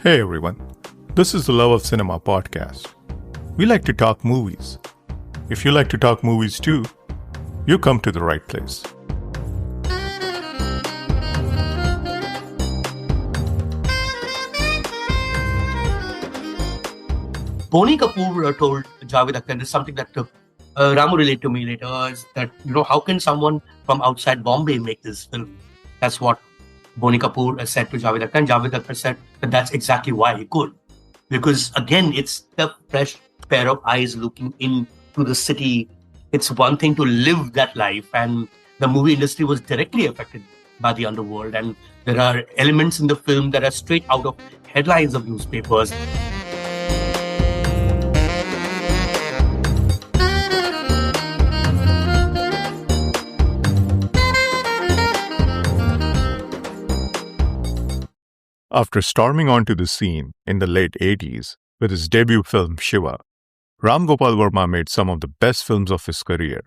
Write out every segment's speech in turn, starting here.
Hey everyone, this is the Love of Cinema podcast. We like to talk movies. If you like to talk movies too, you come to the right place. Boni Kapoor told Javed Akhtar, this is something that Ramu related to me later, is that, how can someone from outside Bombay make this film? That's what Boni Kapoor said to Javed Akhtar, and Javed Akhtar said that that's exactly why he could. Because again, it's the fresh pair of eyes looking into the city. It's one thing to live that life, and the movie industry was directly affected by the underworld. And there are elements in the film that are straight out of headlines of newspapers. After storming onto the scene in the late 80s with his debut film Shiva, Ram Gopal Varma made some of the best films of his career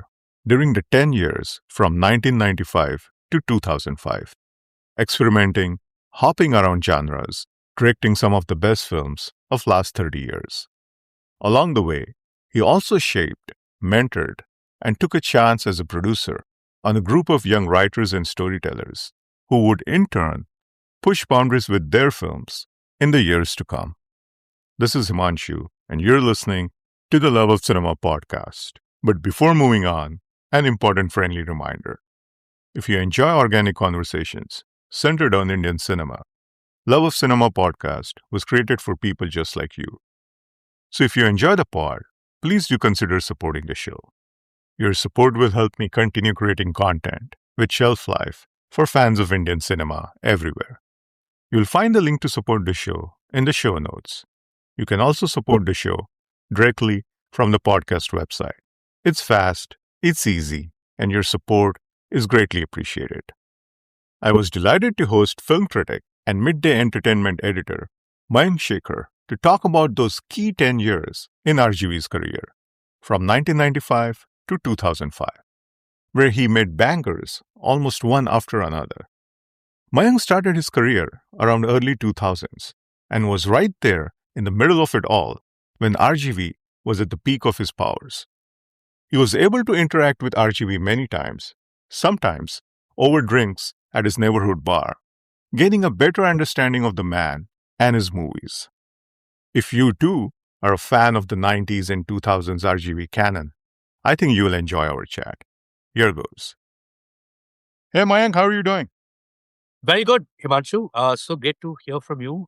during the 10 years from 1995 to 2005, experimenting, hopping around genres, directing some of the best films of last 30 years. Along the way, he also shaped, mentored, and took a chance as a producer on a group of young writers and storytellers who would in turn push boundaries with their films in the years to come. This is Himanshu, and you're listening to the Love of Cinema podcast. But before moving on, an important friendly reminder. If you enjoy organic conversations centered on Indian cinema, Love of Cinema podcast was created for people just like you. So if you enjoy the pod, please do consider supporting the show. Your support will help me continue creating content with shelf life for fans of Indian cinema everywhere. You'll find the link to support the show in the show notes. You can also support the show directly from the podcast website. It's fast, it's easy, and your support is greatly appreciated. I was delighted to host film critic and midday entertainment editor Mayank Shekhar to talk about those key 10 years in RGV's career, from 1995 to 2005, where he made bangers almost one after another. Mayank started his career around early 2000s and was right there in the middle of it all when RGV was at the peak of his powers. He was able to interact with RGV many times, sometimes over drinks at his neighborhood bar, gaining a better understanding of the man and his movies. If you too are a fan of the 90s and 2000s RGV canon, I think you will enjoy our chat. Here goes. Hey Mayank, how are you doing? Very good, Himanshu. So great to hear from you.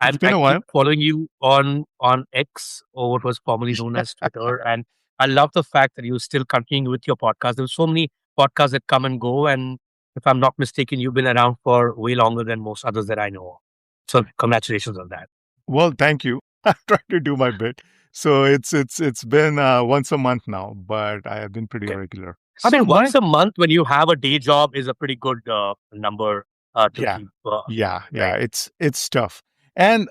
It's been a while. Keep following you on X, or what was formerly known as Twitter, and I love the fact that you're still continuing with your podcast. There's so many podcasts that come and go, and if I'm not mistaken, you've been around for way longer than most others that I know. So congratulations on that. Well, thank you. I try to do my bit. So it's been once a month now, but I have been pretty regular. I mean, once a month when you have a day job is a pretty good number to keep. Yeah. It's tough. And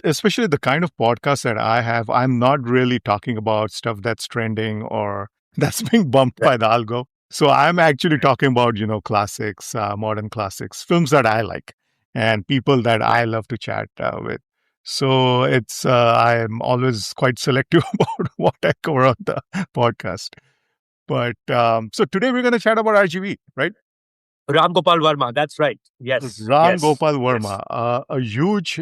especially the kind of podcast that I have, I'm not really talking about stuff that's trending or that's being bumped by the algo. So I'm actually talking about, classics, modern classics, films that I like and people that I love to chat with. So I'm always quite selective about what I cover on the podcast. But so today we're going to chat about RGV, right? Ram Gopal Varma, that's right. Yes. Gopal Varma, a huge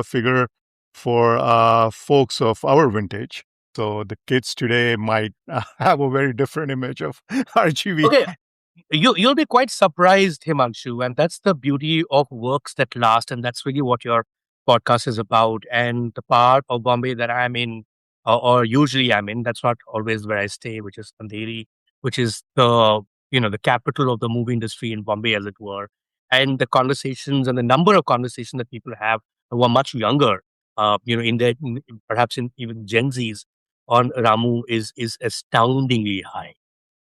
figure for folks of our vintage. So the kids today might have a very different image of RGV. Okay. You'll be quite surprised, Himanshu, and that's the beauty of works that last, and that's really what your podcast is about. And the part of Bombay that I'm in, or usually I'm in, that's not always where I stay, which is Andheri, which is the capital of the movie industry in Bombay, as it were. And the conversations and the number of conversations that people have who are much younger, perhaps in even Gen Zs on Ramu is astoundingly high.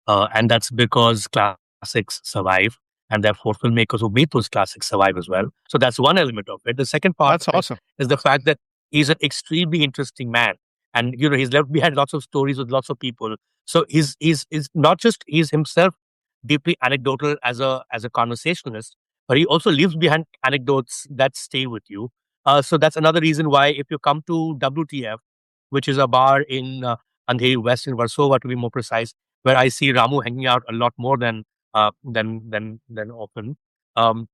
And that's because classics survive, and therefore filmmakers who made those classics survive as well. So that's one element of it. The second part That's awesome. is the fact that he's an extremely interesting man. And, he's left behind lots of stories with lots of people. So he's not just he's himself deeply anecdotal as a conversationalist, but he also leaves behind anecdotes that stay with you. So that's another reason why if you come to WTF, which is a bar in Andheri West in Warsaw, to be more precise, where I see Ramu hanging out a lot more than often. Um,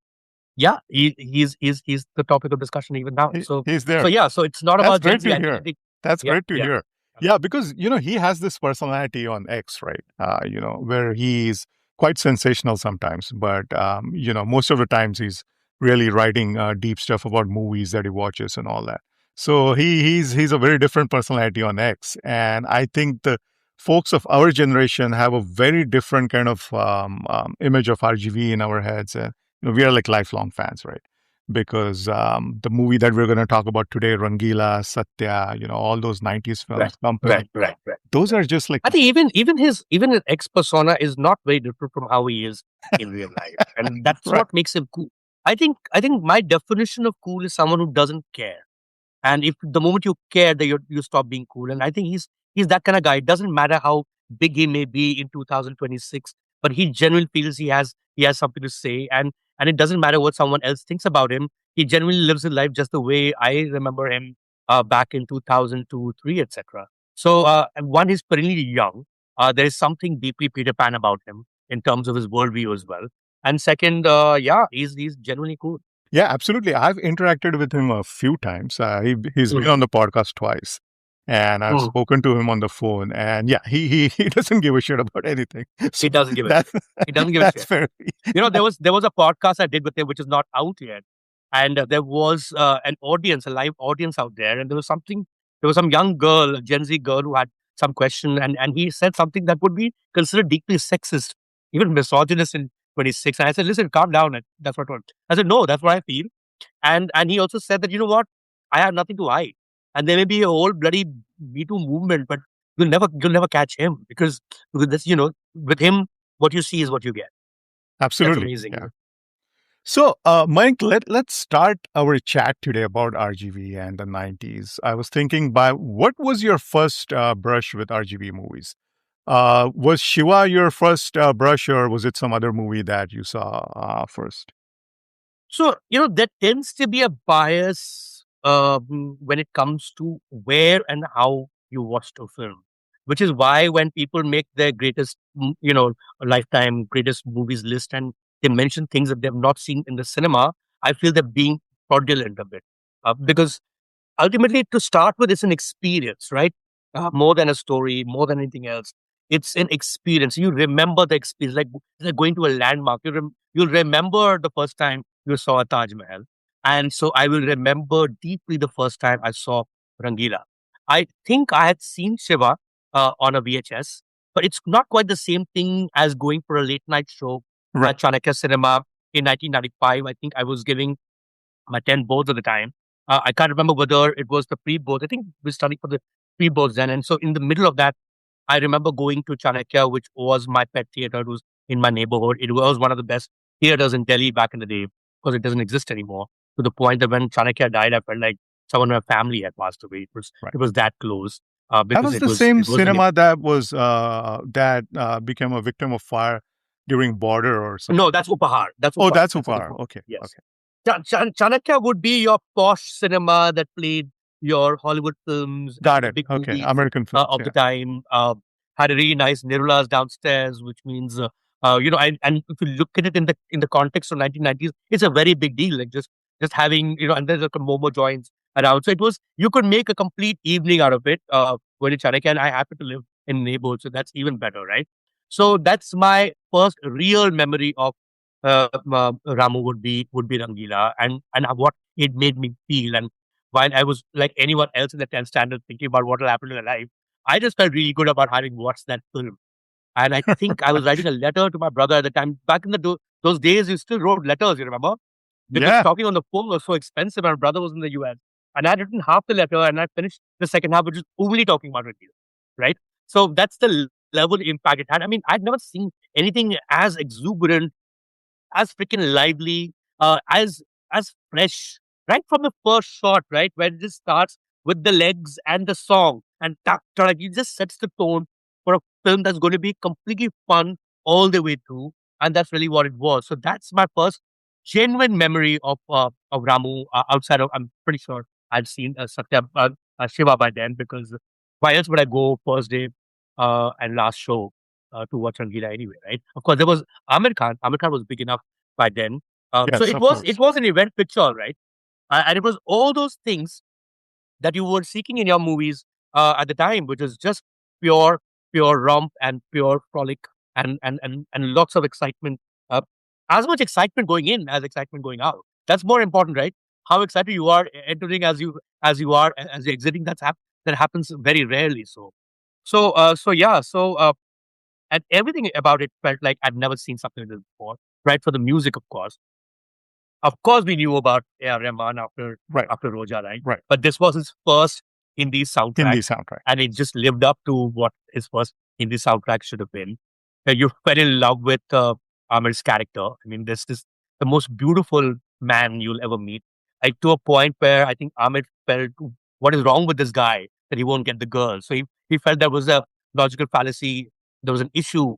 yeah, he's the topic of discussion even now. He's So there. yeah, so it's not That's about Gen great Z. to I think hear. That's yeah, great to yeah, hear. Yeah, because he has this personality on X, right? Where he's quite sensational sometimes, but most of the times he's really writing deep stuff about movies that he watches and all that. So he's a very different personality on X, and I think the folks of our generation have a very different kind of image of RGV in our heads, and we are like lifelong fans, right? Because the movie that we're going to talk about today, Rangeela, Satya, all those 90s right, films, Company, right. those are just like, I think even his ex persona is not very different from how he is in real life, and that's right, what makes him cool. I think my definition of cool is someone who doesn't care. And if the moment you care, that you stop being cool. And I think he's that kind of guy. It doesn't matter how big he may be in 2026, but he genuinely feels he has something to say, and it doesn't matter what someone else thinks about him. He genuinely lives his life just the way I remember him back in 2002, three, etc. So and one, he's perennially young. There is something deeply Peter Pan about him in terms of his worldview as well. And second, yeah, he's genuinely cool. yeah, absolutely. I've interacted with him a few times. He's been Mm, on the podcast twice, and I've mm. spoken to him on the phone. And yeah, he doesn't give a shit about anything. So He doesn't give a that shit. He doesn't give a that's shit. fair. There was a podcast I did with him, which is not out yet, and there was an audience, a live audience out there, and there was some young girl, a Gen Z girl, who had some question, and he said something that would be considered deeply sexist, even misogynist in 26. And I said, listen, calm down. And that's what I told him. I said, no, that's what I feel. And he also said that, you know what, I have nothing to hide, and there may be a whole bloody Me Too movement, but you'll never catch him because with this, with him, what you see is what you get. That's Absolutely. amazing. Yeah. So, Mike, let's start our chat today about RGV and the 90s. I was thinking, by what was your first brush with RGV movies? Was Shiva your first brush, or was it some other movie that you saw first? So, there tends to be a bias when it comes to where and how you watched a film, which is why when people make their greatest, lifetime greatest movies list and they mention things that they've not seen in the cinema, I feel they're being fraudulent a bit. Because ultimately, to start with, it's an experience, right? More than a story, more than anything else. It's an experience. You remember the experience, like going to a landmark. You'll remember the first time you saw a Taj Mahal. And so I will remember deeply the first time I saw Rangila. I think I had seen Shiva on a VHS, but it's not quite the same thing as going for a late night show Right. at Chanakya Cinema in 1995. I think I was giving my 10 boards at the time. I can't remember whether it was the pre boards. I think we were studying for the pre boards then. And so in the middle of that, I remember going to Chanakya, which was my pet theater. It was in my neighborhood. It was one of the best theaters in Delhi back in the day because it doesn't exist anymore. To the point that when Chanakya died, I felt like someone in my family had passed away. Right. It was that close That because was it the was same it was an cinema that became a victim of fire during border or something. no, that's Upahar. That's Oh, Upahar. that's That's a Upar. different. Okay. Yes. Okay. Chanakya would be your posh cinema that played your Hollywood films Got and the it. big Okay. movies American films. of Yeah. the time. Had a really nice Nirulas downstairs, which means and if you look at it in the context of 1990s, it's a very big deal. Like just having and there's like a Momo joints around, so it was you could make a complete evening out of it. When in Chanakya, and I happen to live in a neighborhood, so that's even better, right? So that's my first real memory of Ramu would be Rangila, and what it made me feel. And while I was like anyone else in the 10th standard thinking about what will happen in their life, I just felt really good about having watched that film. And I think I was writing a letter to my brother at the time. Back in those days, you still wrote letters, you remember? Because Yeah. talking on the phone was so expensive. My brother was in the US. And I had written half the letter and I finished the second half, which is only talking about Rangila, right? So that's the level of impact it had. I mean, I'd never seen anything as exuberant, as freaking lively, as fresh, right from the first shot, right where it just starts with the legs and the song, and like it just sets the tone for a film that's going to be completely fun all the way through, and that's really what it was. So that's my first. genuine memory of Ramu outside of. I'm pretty sure I'd seen Satya Shiva by then, because why else would I go first day and last show to watch Rangeela anyway, right? Of course, there was Amir Khan. Amir Khan was big enough by then, so Yes, it of was course. an event picture, right? And it was all those things that you were seeking in your movies at the time, which is just pure, pure romp and pure frolic, and lots of excitement. Uh, as much excitement going in as excitement going out. That's more important, right? How excited you are entering as you are as you're exiting. That happens very rarely. So yeah. And everything about it felt like I'd never seen something like this before. Right, for the music, of course, we knew about A.R. Rahman Right, after Roja, right? right. But this was his first Hindi soundtrack, Hindi soundtrack. and it just lived up to what his first Hindi soundtrack should have been. You fell in love with Amir's character. I mean, this is the most beautiful man you'll ever meet. Like, to a point where I think Amir felt, what is wrong with this guy that he won't get the girl? So he felt there was a logical fallacy. There was an issue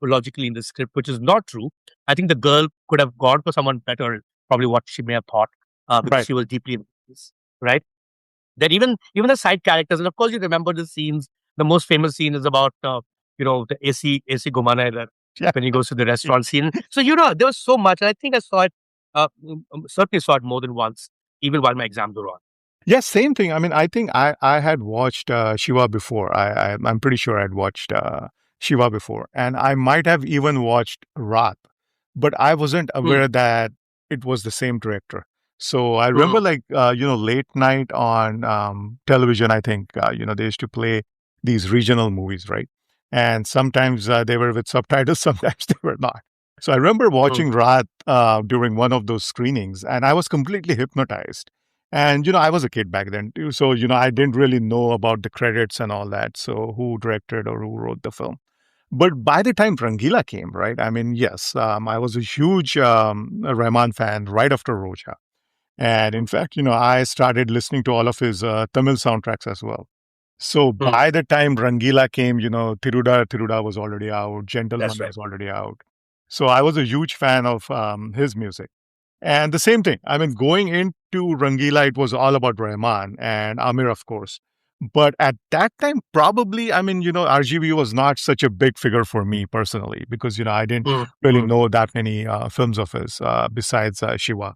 logically in the script, which is not true. I think the girl could have gone for someone better, probably what she may have thought, because Right. she was deeply in this, right? Then even the side characters, and of course you remember the scenes. The most famous scene is about the AC Gumana Yeah. when he goes to the restaurant scene. So there was so much, and I think I saw it, certainly saw it more than once, even while my exams were on. Yes, same thing. I mean, I think I had watched Shiva before. I'm pretty sure I'd watched Shiva before, and I might have even watched Raat, but I wasn't Hmm. aware that it was the same director. So I remember, Hmm. like, late night on television. I think they used to play these regional movies, right? And sometimes they were with subtitles, sometimes they were not. So I remember Hmm. watching Raat during one of those screenings, and I was completely hypnotized. And, I was a kid back then too. So, I didn't really know about the credits and all that. So, who directed or who wrote the film. But by the time Rangila came, right? I mean, yes, I was a huge Rahman fan right after Roja. And in fact, I started listening to all of his Tamil soundtracks as well. So Hmm. by the time Rangila came, Tiruda was already out, That's Gentleman right. was already out. So I was a huge fan of his music. And the same thing. I mean, going into Rangila, it was all about Rahman and Amir, of course. But at that time, probably, I mean, RGV was not such a big figure for me personally because, I didn't Hmm. really Hmm. know that many films of his besides Shiva.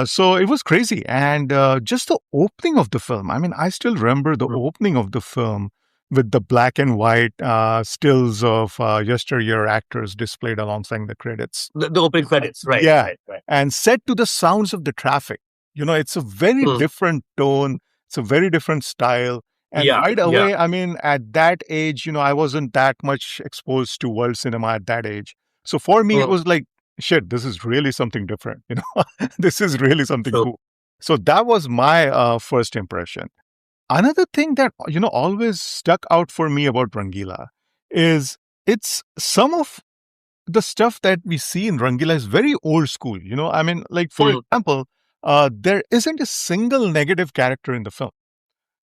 So it was crazy. And just the opening of the film. I mean, I still remember the Hmm. opening of the film with the black and white stills of yesteryear actors displayed alongside the credits. The opening credits, right, Yeah. right, right. And set to the sounds of the traffic. It's a very Hmm. different tone, it's a very different style. And Yeah, right yeah. away, I mean, at that age, I wasn't that much exposed to world cinema at that age. So for me, it Hmm. was like, shit, this is really something different. This is really something True. cool. So that was my first impression. Another thing that, always stuck out for me about Rangila is it's some of the stuff that we see in Rangila is very old school. I mean, like, for Hmm. example, there isn't a single negative character in the film.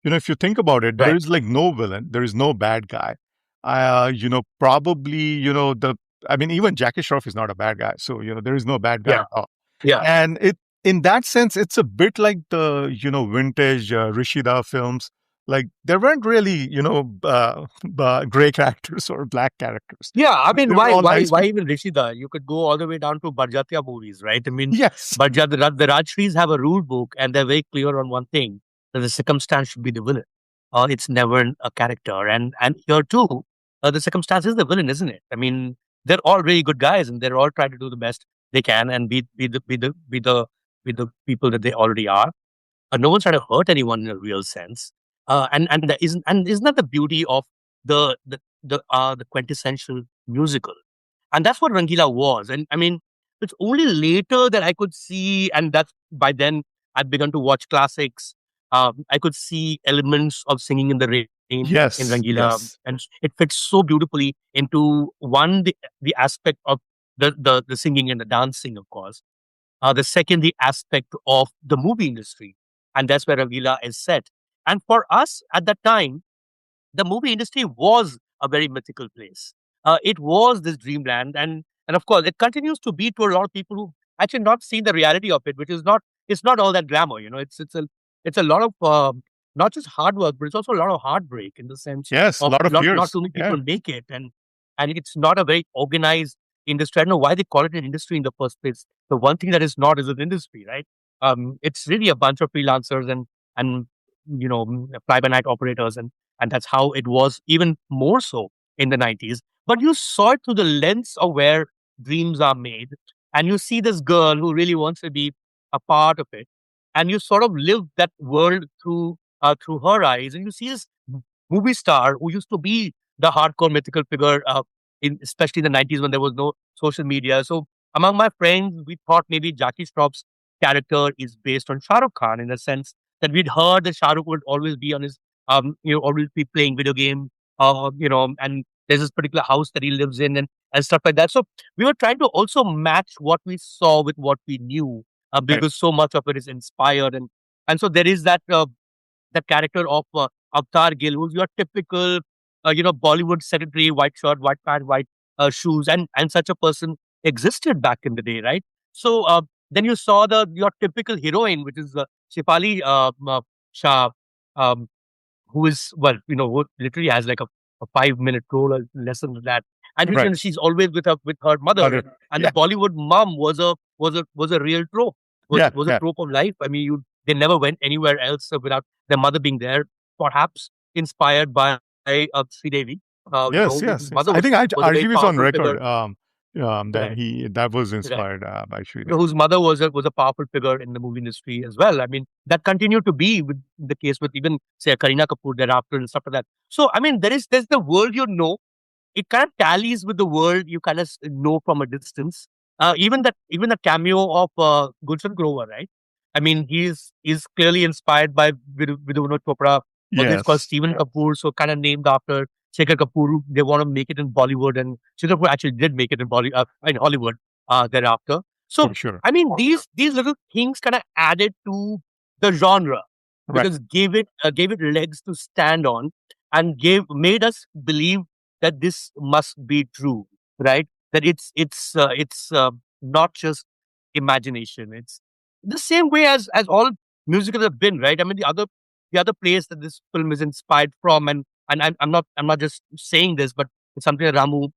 If you think about it, there Right. is like no villain, there is no bad guy. Probably, I mean, even Jackie Shroff is not a bad guy. So, there is no bad guy Yeah. at all. Yeah. And in that sense, it's a bit like the, vintage Rishida films. Like, there weren't really, gray characters or black characters. Yeah, I mean, They were all nice why people. even Rishida? You could go all the way down to Barjatia movies, right? I mean, Yes. The Rajshris have a rule book, and they're very clear on one thing: that the circumstance should be the villain. It's never a character, and here too, the circumstance is the villain, isn't it? I mean, they're all really good guys, and they're all trying to do the best they can and be the people that they already are. No one's trying to hurt anyone in a real sense. Isn't that the beauty of the quintessential musical? And that's what Rangila was. And I mean, it's only later that I could see, and that's by then I'd begun to watch classics. I could see elements of singing in the rain in Yes. Rangila, Yes. and it fits so beautifully into the aspect of the singing and the dancing, of course. The second, the aspect of the movie industry. And that's where Ravila is set. And for us at that time, the movie industry was a very mythical place. It was this dreamland. And of course, it continues to be to a lot of people actually not seen the reality of it, which is not, it's not all that glamour. It's a lot of not just hard work, but it's also a lot of heartbreak in the sense Yes, a of lot of not tears. too many Yeah. people make it, and it's not a very organized industry. I don't know why they call it an industry in the first place. The one thing that is not is an industry, right? It's really a bunch of freelancers and fly by night operators, and that's how it was even more so in the 90s. But you saw it through the lens of where dreams are made, and you see this girl who really wants to be a part of it, and you sort of live that world through her eyes, and you see this movie star who used to be the hardcore mythical figure, in especially in the 90s when there was no social media. So among my friends, we thought maybe Jackie Shroff's character is based on Shah Rukh Khan, in the sense that we'd heard that Shah Rukh would always be on his, always be playing video game, and there's this particular house that he lives in, and stuff like that. So we were trying to also match what we saw with what we knew, Right. because so much of it is inspired, and so there is that character of Avtar Gill, who's your typical, Bollywood secretary, white shirt, white pant, white shoes, and such a person existed back in the day, right? So then you saw your typical heroine, which is Shefali Shah, um, who is, well, who literally has like a 5 minute role or less than that, and Right. she's always with her mother, Mother. and the Yeah. Bollywood mom was a real trope, Yeah. was a Yeah. trope of life. I mean, they never went anywhere else without their mother being there, perhaps inspired by Sridevi, Yes. whose Yes. Yes. mother I think was a very RGV is on powerful record. figure. That Right, that was right. inspired by You know, Sridevi. whose mother was a powerful figure in the movie industry as well. I mean, that continued to be with the case with even say Kareena Kapoor thereafter and stuff like that. So I mean, there's the world, it kind of tallies with the world you kind of know from a distance. Even the cameo of Gulshan Grover, right? I mean, he's clearly inspired by Vidhu Chopra. Or this called Yes. Stephen Kapoor, so kind of named after Shekhar Kapoor. They want to make it in Bollywood, and Shekhar Kapoor actually did make it in Hollywood thereafter. So For sure. I mean, these little things kind of added to the genre, Right. because gave it legs to stand on, and gave made us believe that this must be true, right? That it's not just imagination. It's the same way as all musicals have been, right? I mean, the other place that this film is inspired from, and I'm not just saying this, but it's something that Ramu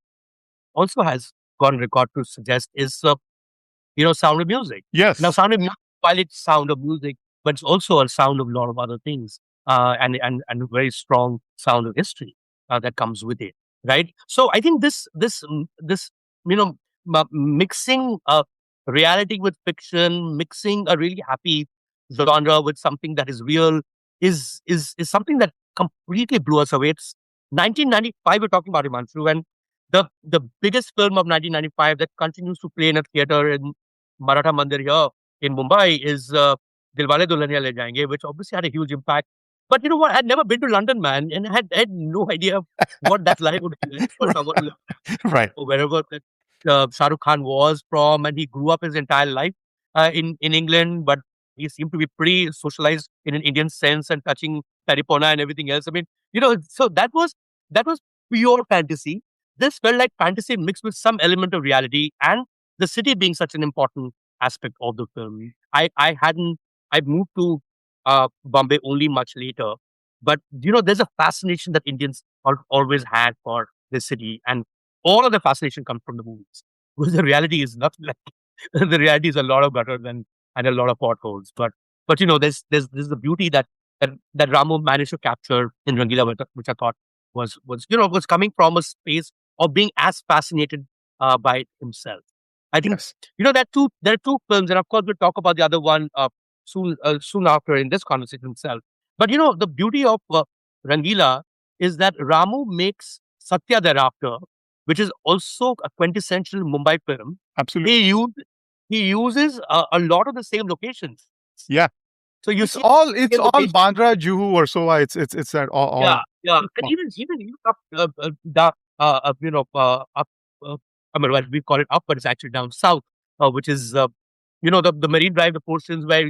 also has gone record to suggest is Sound of Music. Now, Yes. Sound of Music, while it's Sound of Music, but it's also a sound of a lot of other things, and a very strong sound of history that comes with it, right? So I think this mixing reality with fiction, mixing a really happy genre with something that is real is something that completely blew us away. It's 1995 we're talking about, Himanshu, and the biggest film of 1995 that continues to play in a theater in Maratha Mandir here in Mumbai is Dilwale Dulhaniya Le Jayenge, which obviously had a huge impact. But you know what? I'd never been to London, man, and had no idea what that life would be like for someone who lived Right. or wherever that Shah Rukh Khan was from, and he grew up his entire life in England, but he seemed to be pretty socialized in an Indian sense and touching Taripona and everything else. I mean, so that was pure fantasy. This felt like fantasy mixed with some element of reality, and the city being such an important aspect of the film. I moved to Bombay only much later, but there's a fascination that Indians always had for the city, and all of the fascination comes from the movies. Because the reality is nothing like the reality is a lot of gutters and a lot of potholes. But there's the beauty that Ramu managed to capture in Rangeela, which I thought was coming from a space of being as fascinated by it himself. I think Yes. there are two films, and of course we'll talk about the other one soon after in this conversation itself. But the beauty of Rangeela is that Ramu makes Satya thereafter, which is also a quintessential Mumbai film. Absolutely. He uses a lot of the same locations. Yeah. So you It's see all it's a all location. Bandra, Juhu, or Soa. It's that all. Yeah, yeah. And even up up. I mean, well, we call it up, but it's actually down south, which is the Marine Drive, the portions where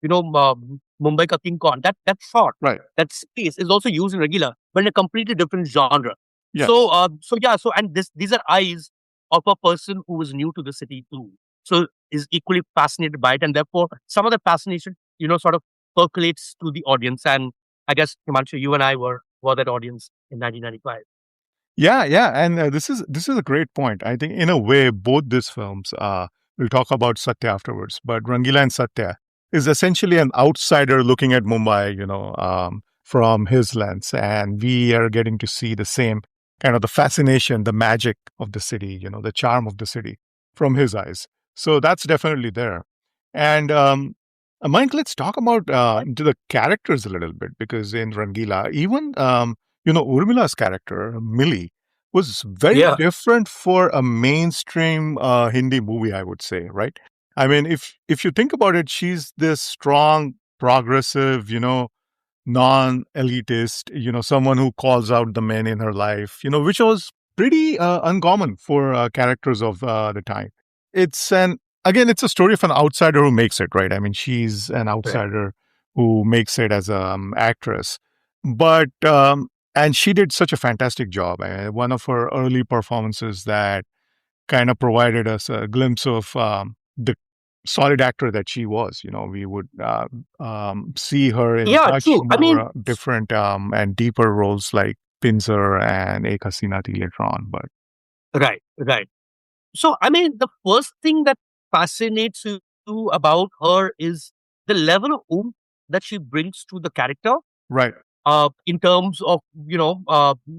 Mumbai ka King Kong. That shot, Right. that space is also used in regular, but in a completely different genre. Yes. So yeah, and these are eyes of a person who is new to the city too. also is equally fascinated by it, and therefore some of the fascination, sort of percolates to the audience. And I guess Himanshu, you and I were that audience in 1995. Yeah, yeah, and this is a great point. I think in a way, both these films, we'll talk about Satya afterwards, but Rangila and Satya is essentially an outsider looking at Mumbai, from his lens, and we are getting to see the same kind of the fascination, the magic of the city, the charm of the city from his eyes. So that's definitely there. And Mike, let's talk about into the characters a little bit because in Rangila, even Urmila's character, Millie, was very Yeah, different for a mainstream Hindi movie, I would say, right? I mean, if you think about it, she's this strong, progressive, non-elitist, someone who calls out the men in her life, which was pretty uncommon for characters of the time. It's a story of an outsider who makes it, right? I mean, she's an right. outsider who makes it as an actress, but and she did such a fantastic job. One of her early performances that kind of provided us a glimpse of the solid actor that she was. We would see her in Yeah, much true. I more mean, different and deeper roles like Pinzer and Ek Hasina Thi later on. But right, right. So, I mean, the first thing that fascinates you about her is the level of oomph that she brings to the character. right, In terms of,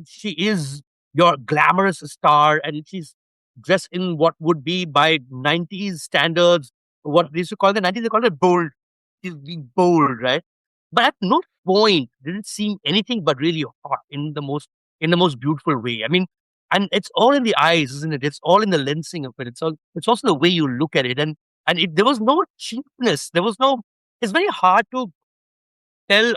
she is your glamorous star, and she's dressed in what would be by 90s standards, what they used to call the 90s, they call it bold. She's being bold, right? But at no point did it seem anything but really hot in the most beautiful way. I mean, and it's all in the eyes, isn't it? It's all in the lensing of it. It's also the way you look at it. There was no cheapness. It's very hard to tell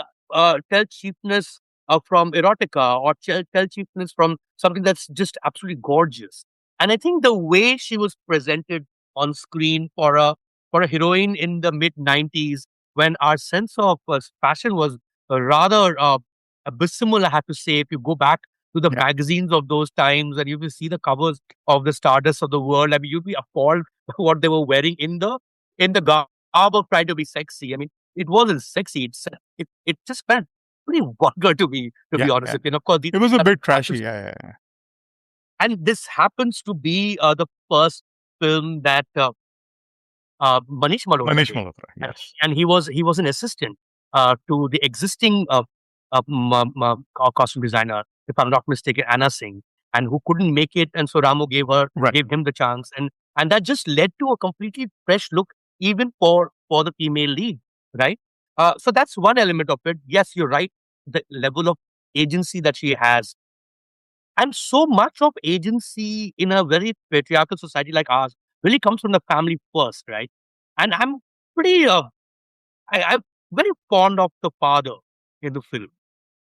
tell cheapness from erotica, or tell cheapness from something that's just absolutely gorgeous. And I think the way she was presented on screen for a heroine in the mid 90s, when our sense of fashion was rather abysmal, I have to say. If you go back to the yeah, magazines of those times and you will see the covers of the stardust of the world, I mean, you'd be appalled what they were wearing in the garb of trying to be sexy. I mean, it wasn't sexy. It just felt pretty vulgar to me, to yeah, be honest yeah. with you. And of course, It was a bit trashy. happens, Yeah, yeah, yeah. this happens to be the first film that Manish Malhotra Manish did, Malhotra. and, Yes, he was an assistant to the existing costume designer, if I'm not mistaken, Anna Singh, and who couldn't make it, and so Ramu right. gave him the chance, and that just led to a completely fresh look, even for the female lead, right? So that's one element of it. Yes, you're right. The level of agency that she has, and so much of agency in a very patriarchal society like ours, really comes from the family first, right? And I'm pretty, I'm very fond of the father in the film.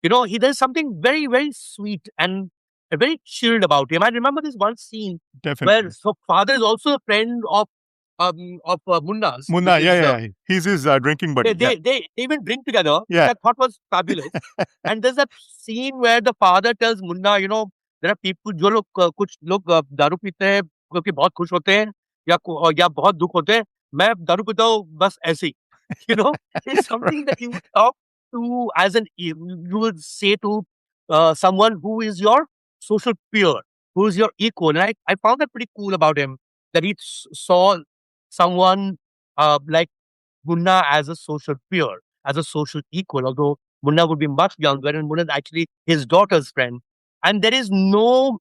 There's something very, very sweet and very chilled about him. I remember this one scene where Definitely. so father is also a friend of Munna's, Munna, which yeah, is yeah, yeah. He's his drinking buddy. Yeah, they even drink together, which yeah. I thought was fabulous. And there's that scene where the father tells Munna, there are people जो लोग कुछ लोग दारू पीते हैं क्योंकि बहुत खुश होते हैं या बहुत दुख होते हैं. मैं दारू पीता हूँ बस ऐसे ही. You know, it's something that you would talk to as you would say to someone who is your social peer, who is your equal. And I found that pretty cool about him, that he saw someone like Munna as a social peer, as a social equal, although Munna would be much younger and Munna is actually his daughter's friend. And there's no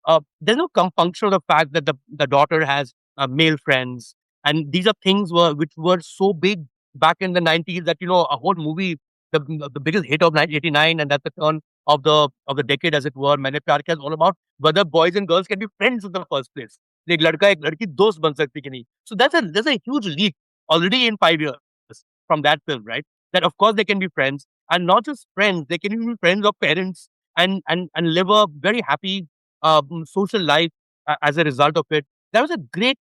compunction of the fact that the daughter has male friends. And these are things which were so big back in the 90s that, a whole movie, the biggest hit of 1989, and that's the turn of the decade, as it were, Maine Pyar Kiya, is all about whether boys and girls can be friends in the first place. एक लड़का एक लड़की दोस्त बन सकती कि नहीं. So there's a huge leap already in 5 years from that film, right? That of course they can be friends, and not just friends, they can even be friends of parents, and live a very happy social life as a result of it. There was a great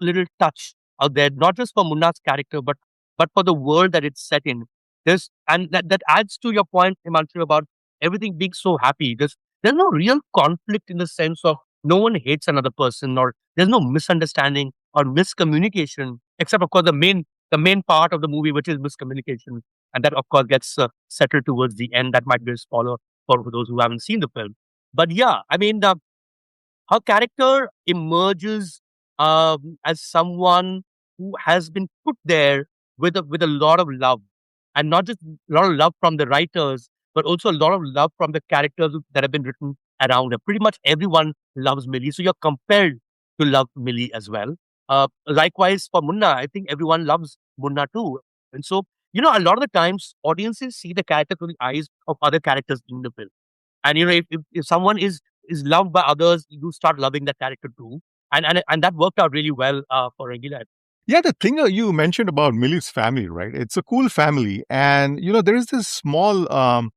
little touch out there, not just for Munna's character, but for the world that it's set in. That adds to your point, Himanshu, about everything being so happy. There's no real conflict in the sense of no one hates another person, or there's no misunderstanding or miscommunication, except of course the main part of the movie, which is miscommunication, and that of course gets settled towards the end. That might be a spoiler for those who haven't seen the film. But yeah, I mean, her character emerges as someone who has been put there with a lot of love, and not just a lot of love from the writers, but also a lot of love from the characters that have been written around her. Pretty much everyone loves Millie, so you're compelled to love Millie as well. Likewise for Munna, I think everyone loves Munna too, and so a lot of the times audiences see the character through the eyes of other characters in the film. And if someone is loved by others, you start loving that character too. And that worked out really well for Rangeela. Yeah, the thing you mentioned about Millie's family, right? It's a cool family. And, there is this small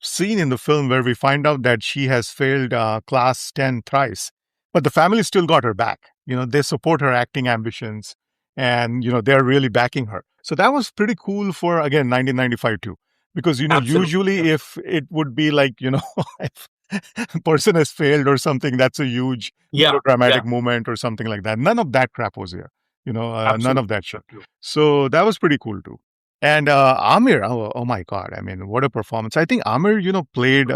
scene in the film where we find out that she has failed class 10 thrice, but the family still got her back. They support her acting ambitions and, they're really backing her. So that was pretty cool for, again, 1995 too. Because, Absolutely. usually if it would be like, if a person has failed or something, that's a huge Yeah, melodramatic yeah, moment or something like that. None of that crap was here. None of absolutely. that shit. So that was pretty cool too. And Amir, oh my God. I mean, what a performance. I think Amir, played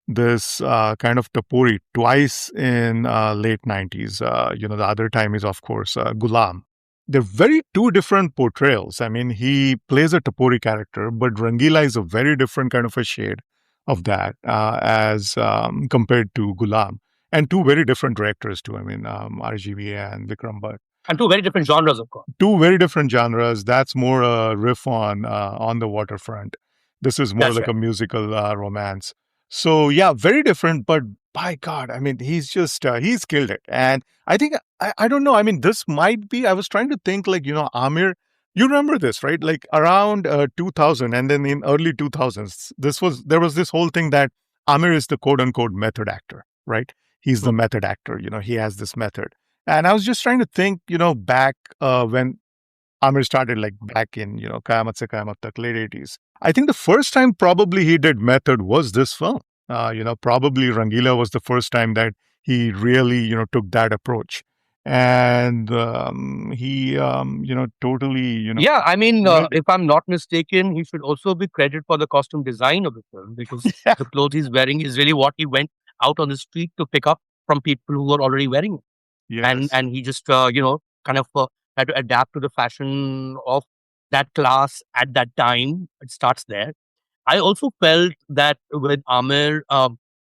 this kind of Tapori twice in late 90s. The other time is, of course, Gulam. They're very two different portrayals. I mean, he plays a Tapori character, but Rangila is a very different kind of a shade of that as compared to Gulam. And two very different directors too. I mean, RGV and Vikram Bhatt. And two very different genres, of course. Two very different genres. That's more a riff on the waterfront. This is more That's like right. a musical romance. So yeah, very different. But by God, I mean, he's just he's killed it. And I think I don't know. I mean, this might be. I was trying to think like Amir. You remember this, right? Like around 2000, and then in early 2000s, there was this whole thing that Amir is the quote unquote method actor, right? He's the Mm. method actor. He has this method. And I was just trying to think, back when Amir started, like back in, Kayamat Se Kayamat Tak, late 80s. I think the first time probably he did method was this film. Probably Rangila was the first time that he really, took that approach. And he, totally, Yeah, I mean, nailed it. if I'm not mistaken, he should also be credited for the costume design of the film, because Yeah. the clothes he's wearing is really what he went out on the street to pick up from people who were already wearing it. and Yes. and he just kind of had to adapt to the fashion of that class at that time. It starts there. I also felt that with Amir,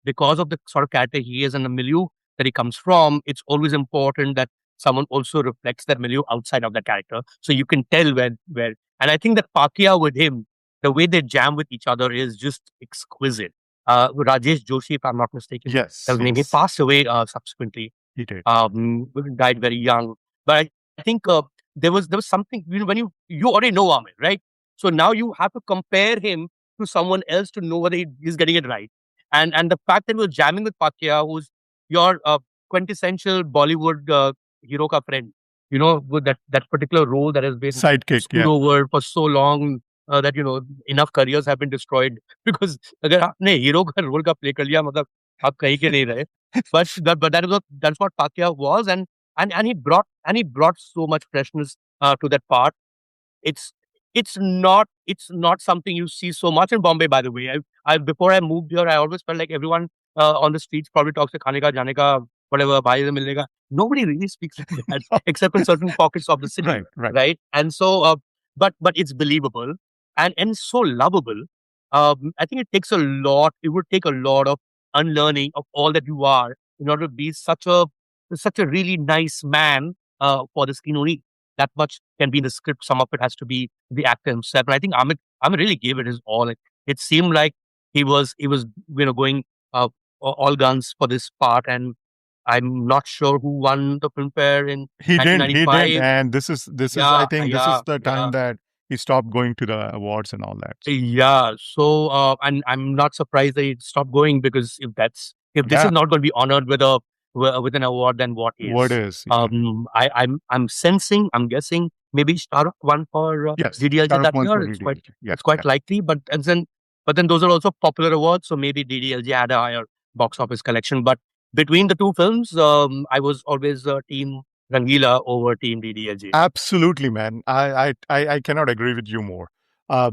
because of the sort of character he is and the milieu that he comes from, it's always important that someone also reflects that milieu outside of that character, so you can tell where. And I think that Pakia with him, the way they jam with each other is just exquisite. Rajesh Joshi, if I'm not mistaken, that Yes. was his name. He Yes. passed away subsequently, He did. died very young. But I think there was something, when you already know Amir, right? So now you have to compare him to someone else to know whether he's getting it right. And the fact that we're jamming with Pakia, who's your quintessential Bollywood hero ka friend, with that particular role that has been Sidekick. screwed Yeah. over for so long, that enough careers have been destroyed because अगर आपने hero का role का play कर लिया, मतलब आप कहीं के नहीं रहे. But that's what Pacquiao was, and he brought so much freshness to that part. It's it's not something you see so much in Bombay, by the way. I before I moved here, I always felt like everyone on the streets probably talks to khane ka, jane ka, whatever, bhai se milne ka. Nobody really speaks like that, except in certain pockets of the city, Right. Right. right? And so, but it's believable and so lovable. I think it takes a lot. It would take a lot of unlearning of all that you are in order to be such a really nice man for the screen only. That much can be in the script. Some of it has to be the actor himself. And I think Amit really gave it his all. It seemed like he was going all guns for this part. And I'm not sure who won the film fair in He did. He did. 1995. And this is I Yeah, think this is yeah, the yeah. time that he stopped going to the awards and all that. So, Yeah. So, and I'm not surprised that he stopped going, because if this yeah. is not going to be honored with an award, then what What is? is? Yeah. I'm sensing, I'm guessing maybe Starhawk won for Yes. DDLJ Shahrukh that won year. for It's quite DDLJ. Yeah. it's quite Yeah. likely, but then those are also popular awards, so maybe DDLJ had a higher box office collection. But between the two films, I was always team Rangeela over Team DDLJ. Absolutely, man. I cannot agree with you more.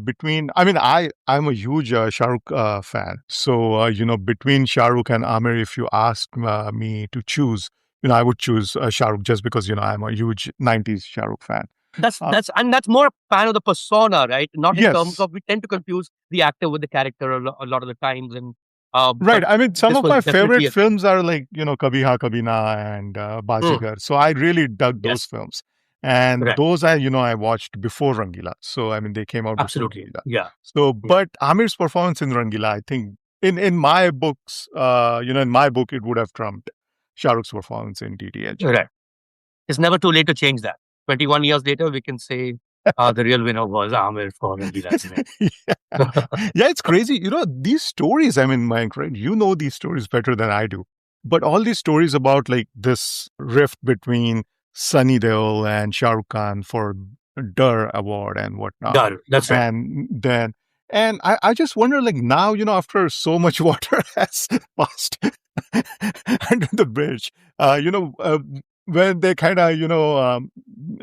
Between, I mean, I'm a huge Shah Rukh fan. So between Shah Rukh and Amir, if you ask me to choose, I would choose Shah Rukh just because I'm a huge '90s Shah Rukh fan. That's Uh, that's and that's more a fan of the persona, right? Not in terms yes, of we tend to confuse the actor with the character a lot of the times, and right. but I mean, some this of was my definitely favorite a films are like Kabhi Ha Kabhi Na and mm, Bazigar. So I really dug those yes, films, and correct, those I watched before Rangila. So I mean, they came out before absolutely, Rangila. yeah, So, yeah, but Amir's performance in Rangila, I think, in my books, in my book, it would have trumped Shah Rukh's performance in DDLJ. correct. It's never too late to change that. 21 years later, we can say the real winner was Amir for Rangeela tonight. Yeah. Yeah, it's crazy. These stories, I mean, Mayank, right? You know these stories better than I do. But all these stories about like this rift between Sunny Deol and Shah Rukh Khan for Dur Award and whatnot. Dar, that's right. And then, and I just wonder, like, now, after so much water has passed under the bridge, when they kind of,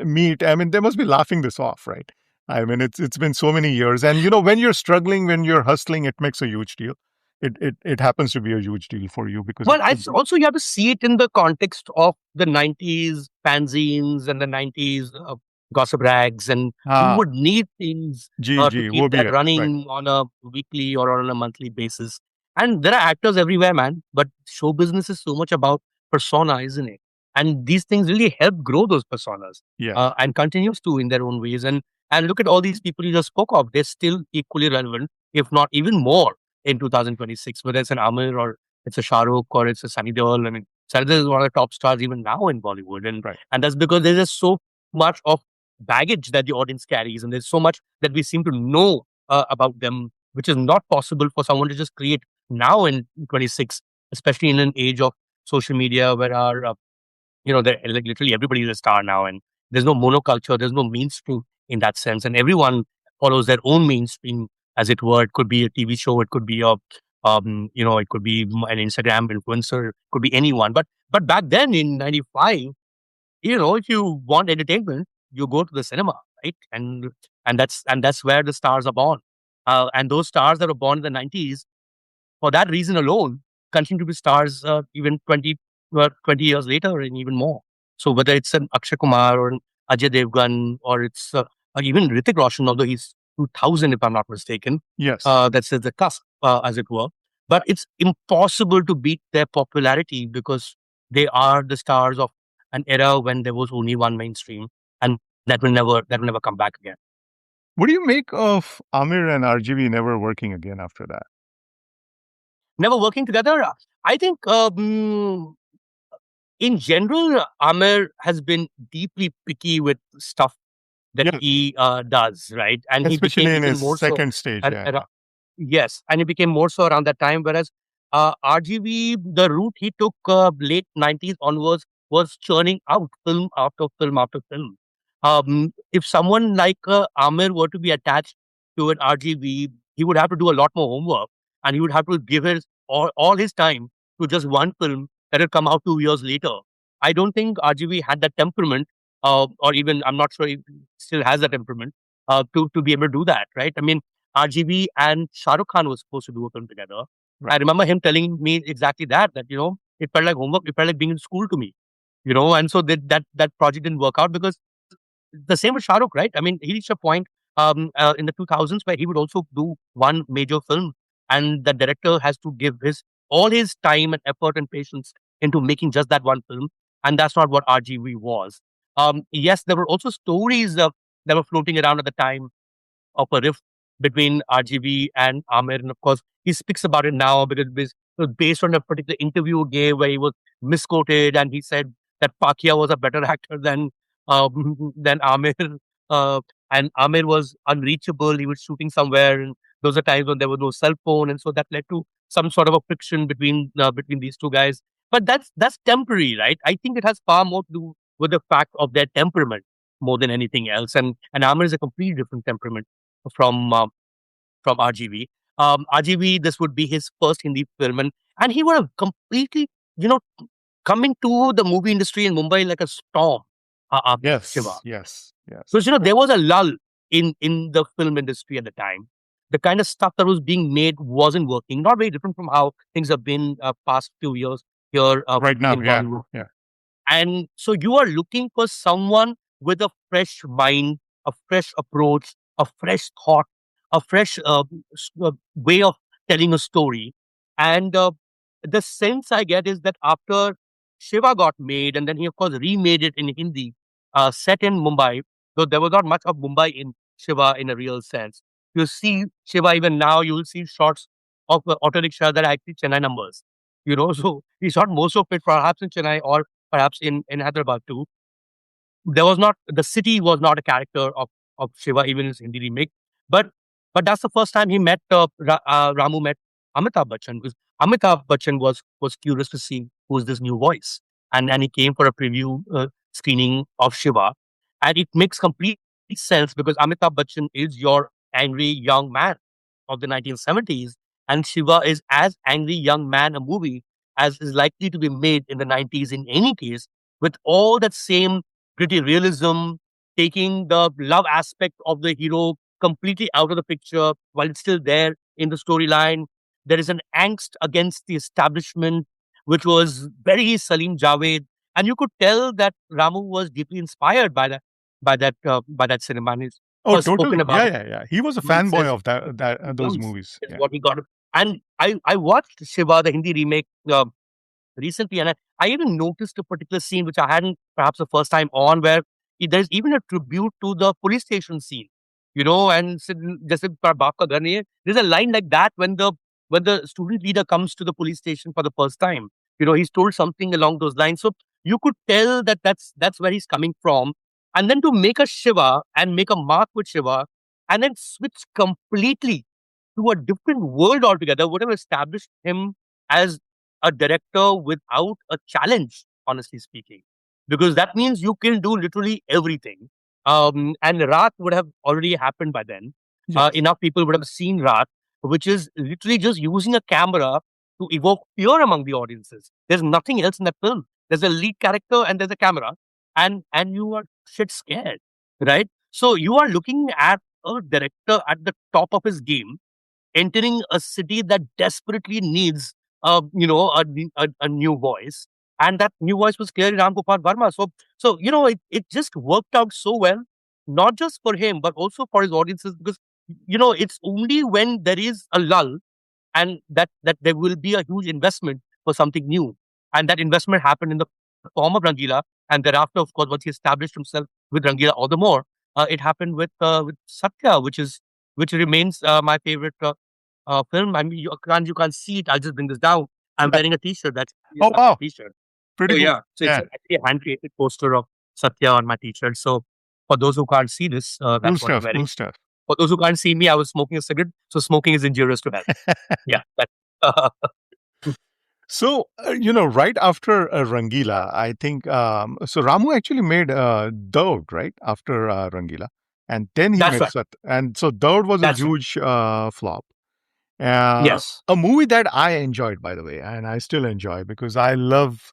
meet, I mean, they must be laughing this off, right? I mean, it's been so many years, and when you're struggling, when you're hustling, it makes a huge deal. It happens to be a huge deal for you because Well, it I could be. also you have to see it in the context of the 90s fanzines and the 90s gossip rags, and you Ah, would need things to GG, wo keep bhi that hai, right? running on a weekly or on a monthly basis. And there are actors everywhere, man. But show business is so much about persona, isn't it? And these things really help grow those personas Yes, and continues to in their own ways. And look at all these people you just spoke of; they're still equally relevant, if not even more, in 2026. Whether it's an Amir or it's a Shah Rukh or it's a Sunny Deol. I mean, Sunny Deol is one of the top stars even now in Bollywood, and right. and that's because there's just so much of baggage that the audience carries, and there's so much that we seem to know about them, which is not possible for someone to just create now in 26, especially in an age of social media where our like literally everybody is a star now, and there's no monoculture, there's no mainstream in that sense, and everyone follows their own mainstream, as it were. It could be a TV show, it could be it could be an Instagram influencer, it could be anyone. But back then in '95, if you want entertainment, you go to the cinema, right? And that's where the stars are born, and those stars that were born in the '90s for that reason alone, continue to be stars even 20 years later and even more. So whether it's an Akshay Kumar or an Ajay Devgan or it's or even Hrithik Roshan, although he's 2000 if I'm not mistaken, Yes. that's at the cusp, as it were. But it's impossible to beat their popularity because they are the stars of an era when there was only one mainstream, and that will never come back again. What do you make of Amir and RGV never working again after that? Never working together. I think in general, Amir has been deeply picky with stuff that Yes, he does, right? And he became especially in even his more so. second stage. At, Yeah, at, yeah. a- yes, and he became more so around that time. Whereas RGV, the route he took late 90s onwards was churning out film after film after film. If someone like Amir were to be attached to an RGV, he would have to do a lot more homework, and he would have to give his all his time to just one film that will come out 2 years later. I don't think RGV had that temperament, or even I'm not sure he still has that temperament to be able to do that, right? I mean, RGV and Shah Rukh Khan was supposed to do a film together. I Right. remember him telling me exactly that it felt like homework, it felt like being in school to me, and so that project didn't work out because the same with Shah Rukh, right? I mean, he reached a point in the 2000s where he would also do one major film, and the director has to give his all his time and effort and patience into making just that one film, and that's not what RGV was. Yes, there were also stories that were floating around at the time of a rift between RGV and Amir. And of course, he speaks about it now because it was based on a particular interview he gave where he was misquoted and he said that Pakia was a better actor than Amir. Uh, and Amir was unreachable. He was shooting somewhere, and those are times when there was no cell phone, and so that led to some sort of a friction between these two guys. But that's temporary, right? I think it has far more to do with the fact of their temperament more than anything else. And Amir is a completely different temperament from um, from RGV. RGV, this would be his first Hindi film, and he would have completely, you know, coming to the movie industry in Mumbai like a storm after Shiva. Yes, yes, yes. Because there was a lull in the film industry at the time. The kind of stuff that was being made wasn't working. Not very different from how things have been past few years here Right now, in yeah, Bollywood. yeah. And so you are looking for someone with a fresh mind, a fresh approach, a fresh thought, a fresh way of telling a story. And the sense I get is that after Shiva got made, and then he, of course, remade it in Hindi, set in Mumbai, though there was not much of Mumbai in Shiva in a real sense. You see Shiva even now, you will see shots of auto rickshaw that are actually Chennai numbers. So he shot most of it perhaps in Chennai or perhaps in Hyderabad too. There was not the city was not a character of Shiva even in his Hindi remake, but but that's the first time he met Ramu met Amitabh Bachchan because Amitabh Bachchan was curious to see who's this new voice, and he came for a preview screening of Shiva, and it makes complete sense because Amitabh Bachchan is your angry young man of the 1970s, and Shiva is as angry young man a movie as is likely to be made in the 90s in any case, with all that same gritty realism, taking the love aspect of the hero completely out of the picture while it's still there in the storyline. There is an angst against the establishment, which was very Salim Javed, and you could tell that Ramu was deeply inspired by that cinema. And he's Oh, spoken totally. about Yeah, it. yeah, yeah. He was a He fanboy says of that those guns movies. is Yeah. what he got. And I watched Shiva, the Hindi remake, recently, and I even noticed a particular scene which I hadn't perhaps the first time on, where there's even a tribute to the police station scene, and just baap ka ghar nahi hai. There's a line like that when the student leader comes to the police station for the first time. He's told something along those lines, so you could tell that that's where he's coming from, and then to make a Shiva and make a mark with Shiva, and then switch completely to a different world altogether would have established him as a director without a challenge, honestly speaking, because that means you can do literally everything. And Raat would have already happened by then. Yes. Enough people would have seen Raat, which is literally just using a camera to evoke fear among the audiences. There's nothing else in that film. There's a lead character and there's a camera, and you are shit scared, right? So you are looking at a director at the top of his game entering a city that desperately needs, a new voice, and that new voice was clearly Ram Gopal Varma. So it just worked out so well, not just for him but also for his audiences because it's only when there is a lull and that there will be a huge investment for something new, and that investment happened in the form of Rangeela, and thereafter, of course, once he established himself with Rangeela all the more, it happened with Satya, which remains my favorite film. I mean, you can't see it. I'll just bring this down. I'm Yeah. wearing a T-shirt. That's a Oh, Satya wow. T-shirt. Pretty So cool. yeah, so it's Yeah. actually a hand-created poster of Satya on my T-shirt. So for those who can't see this, Cool that's what I'm stuff. wearing. Cool stuff. For those who can't see me, I was smoking a cigarette. So smoking is injurious to health. Yeah. So, right after Rangila, I think, so Ramu actually made Daud, right? After Rangila. And then he That's made right. Sat. And so Daud was a That's right. huge flop. Uh, Yes. a movie that I enjoyed, by the way, and I still enjoy because I love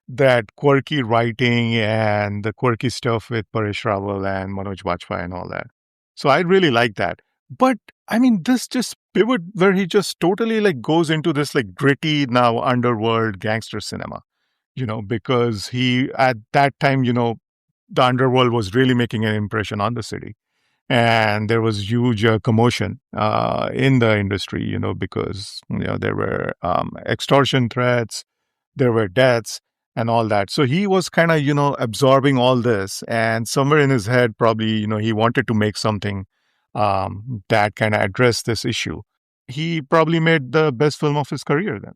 that quirky writing and the quirky stuff with Paresh Rawal and Manoj Bajpayee and all that. So I really like that. But I mean, this just pivot where he just totally like goes into this like gritty now underworld gangster cinema, because he at that time, the underworld was really making an impression on the city. And there was huge commotion in the industry, because there were extortion threats, there were deaths and all that. So he was kind of, absorbing all this. And somewhere in his head, probably, he wanted to make something that kind of addressed this issue. He probably made the best film of his career then.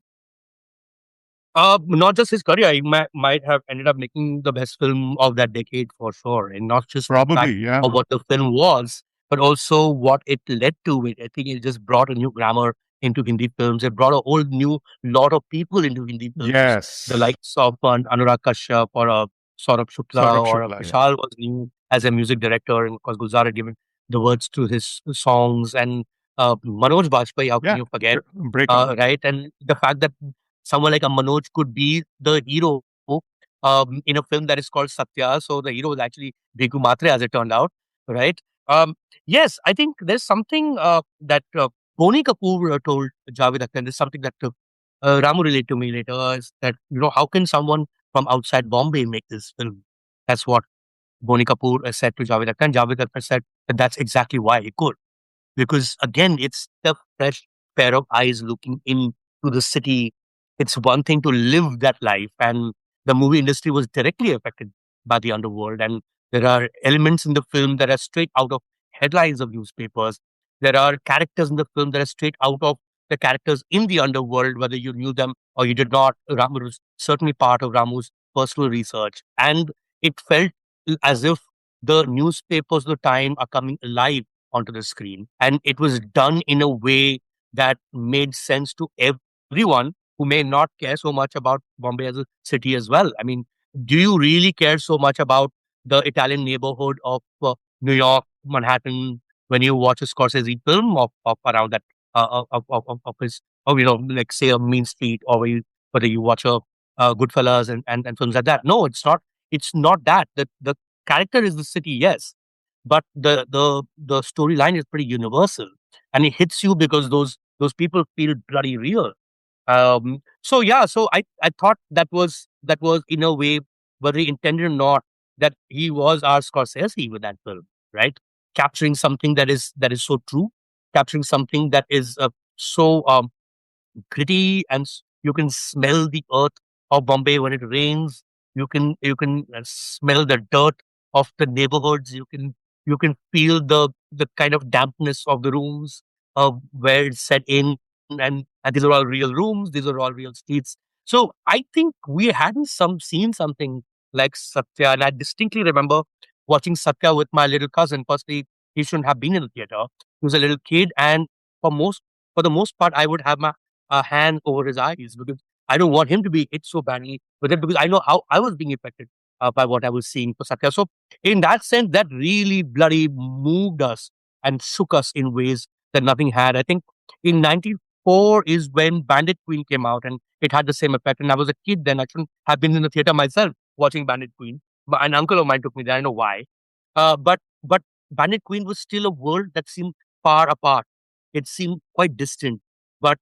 Not just his career, he might have ended up making the best film of that decade for sure. And not just the Probably, fact yeah. of what the film was, but also what it led to. I think it just brought a new glamour into Hindi films. It brought a whole new lot of people into Hindi films. The Yes. likes of Anurag Kashyap or Saurabh Shukla Saurabh or Shukla, yeah. Vishal was new as a music director. And of course, Gulzar had given the words to his songs. And Manoj Bajpayee, how can Yeah. you forget? Breakup. Right? And the fact that someone like a Manoj could be the hero in a film that is called Satya. So the hero was actually Bhiku Matre, as it turned out, right? Um, yes, I think there's something that Boni Kapoor told Javed Akhtar. There's something that Ramu related to me later, is that, how can someone from outside Bombay make this film? That's what Boni Kapoor said to Javed Akhtar, and Javed Akhtar said that that's exactly why he could, because again, it's the fresh pair of eyes looking into the city. It's one thing to live that life, and the movie industry was directly affected by the underworld. And there are elements in the film that are straight out of headlines of newspapers. There are characters in the film that are straight out of the characters in the underworld, whether you knew them or you did not. Ramu was certainly part of Ramu's personal research, and it felt as if the newspapers of the time are coming alive onto the screen. And it was done in a way that made sense to everyone who may not care so much about Bombay as a city as well. I mean, do you really care so much about the Italian neighborhood of New York, Manhattan, when you watch a Scorsese film of around that, of his, or, like say a Mean Street, or whether you watch a Goodfellas and films like that? No, it's not. It's not that. The character is the city, yes, but the storyline is pretty universal, and it hits you because those people feel bloody real. So yeah, so I thought that was in a way, whether he intended or not, that he was our Scorsese with that film, right? Capturing something that is so true, capturing something that is so gritty, and you can smell the earth of Bombay when it rains. You can smell the dirt of the neighborhoods. You can feel the kind of dampness of the rooms where it's set in, and these are all real rooms. These are all real streets. So I think we hadn't seen something like Satya, and I distinctly remember watching Satya with my little cousin. Firstly, he shouldn't have been in the theater. He was a little kid, and for most for the most part, I would have my a hand over his eyes, because I don't want him to be hit so badly with it, because I know how I was being affected by what I was seeing for Satya. So, in that sense, that really bloody moved us and shook us in ways that nothing had. I think in '94 is when Bandit Queen came out, and it had the same effect. And I was a kid then. I shouldn't have been in the theater myself watching Bandit Queen. But an uncle of mine took me there. I know why. But Bandit Queen was still a world that seemed far apart. It seemed quite distant. But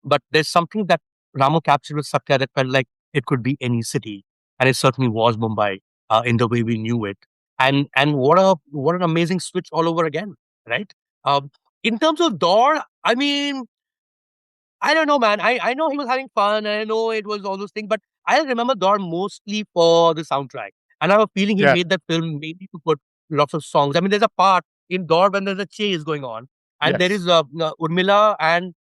but there's something that Ramo captured with Satya that felt like it could be any city, and it certainly was Mumbai in the way we knew it. And what an amazing switch all over again, right? Um, in terms of Dor, I mean, I don't know, man. I know he was having fun, and I know it was all those things, but I remember Dor mostly for the soundtrack. And I have a feeling he Yeah. made that film maybe to put lots of songs. I mean, there's a part in Dor when there's a chase going on, and there Yes. is Urmila and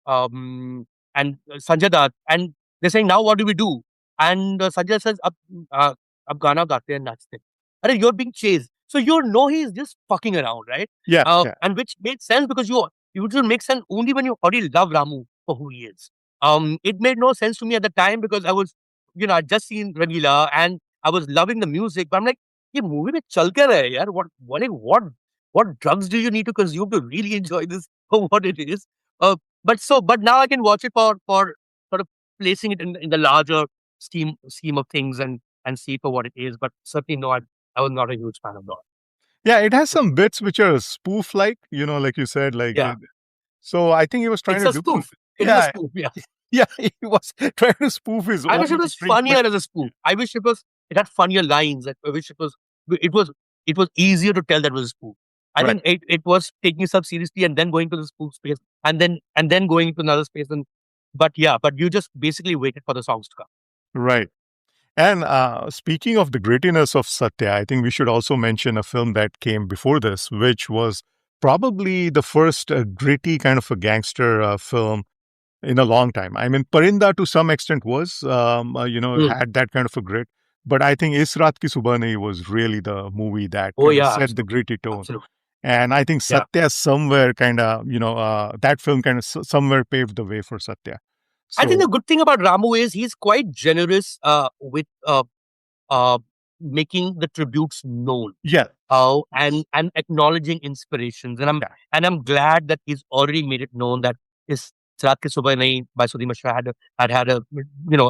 um, and Sanjay Dutt, and they're saying, now what do we do? And Sanjay says, uh, ab gana gaate hain, nachte. Arey, you're being chased. So you know he's just fucking around, right? Yeah. Yeah. And which made sense, because you would make sense only when you already love Ramu for who he is. It made no sense to me at the time, because I was, I'd just seen Rangeela, and I was loving the music, but I'm like, ये movie में चल क्या रहा है यार? What drugs do you need to consume to really enjoy this for what it is? Uh, but now I can watch it for sort of placing it in the larger scheme of things, and see it for what it is. But certainly no, I was not a huge fan of that. Yeah. It has some bits which are spoof like, like you said, Yeah, so I think he was trying it's to a do spoof. It is a yeah, spoof. Yeah, yeah, he was trying to spoof his I own wish it was treatment. funnier as a spoof. I wish it had funnier lines. I wish it was it was easier to tell that was a spoof. I Right. think it was taking itself seriously, and then going to the spoof space, and then going into another space. And but yeah, but you just basically waited for the songs to come. Right. And speaking of the grittiness of Satya, I think we should also mention a film that came before this, which was probably the first gritty kind of a gangster film in a long time. I mean, Parinda to some extent was, Mm. had that kind of a grit. But I think Is Raat Ki Subah Nahi was really the movie that Oh kind of yeah, set the absolutely, gritty tone. absolutely. And I think Yeah. Satya somewhere kind of, that film kind of somewhere paved the way for Satya. I think the So, good thing about Ramu is he's quite generous with uh, making the tributes known, yeah, and acknowledging inspirations. And I'm yeah, and I'm glad that he's already made it known that his Raat Ki Subah Nahi by Sudhi Mishra had a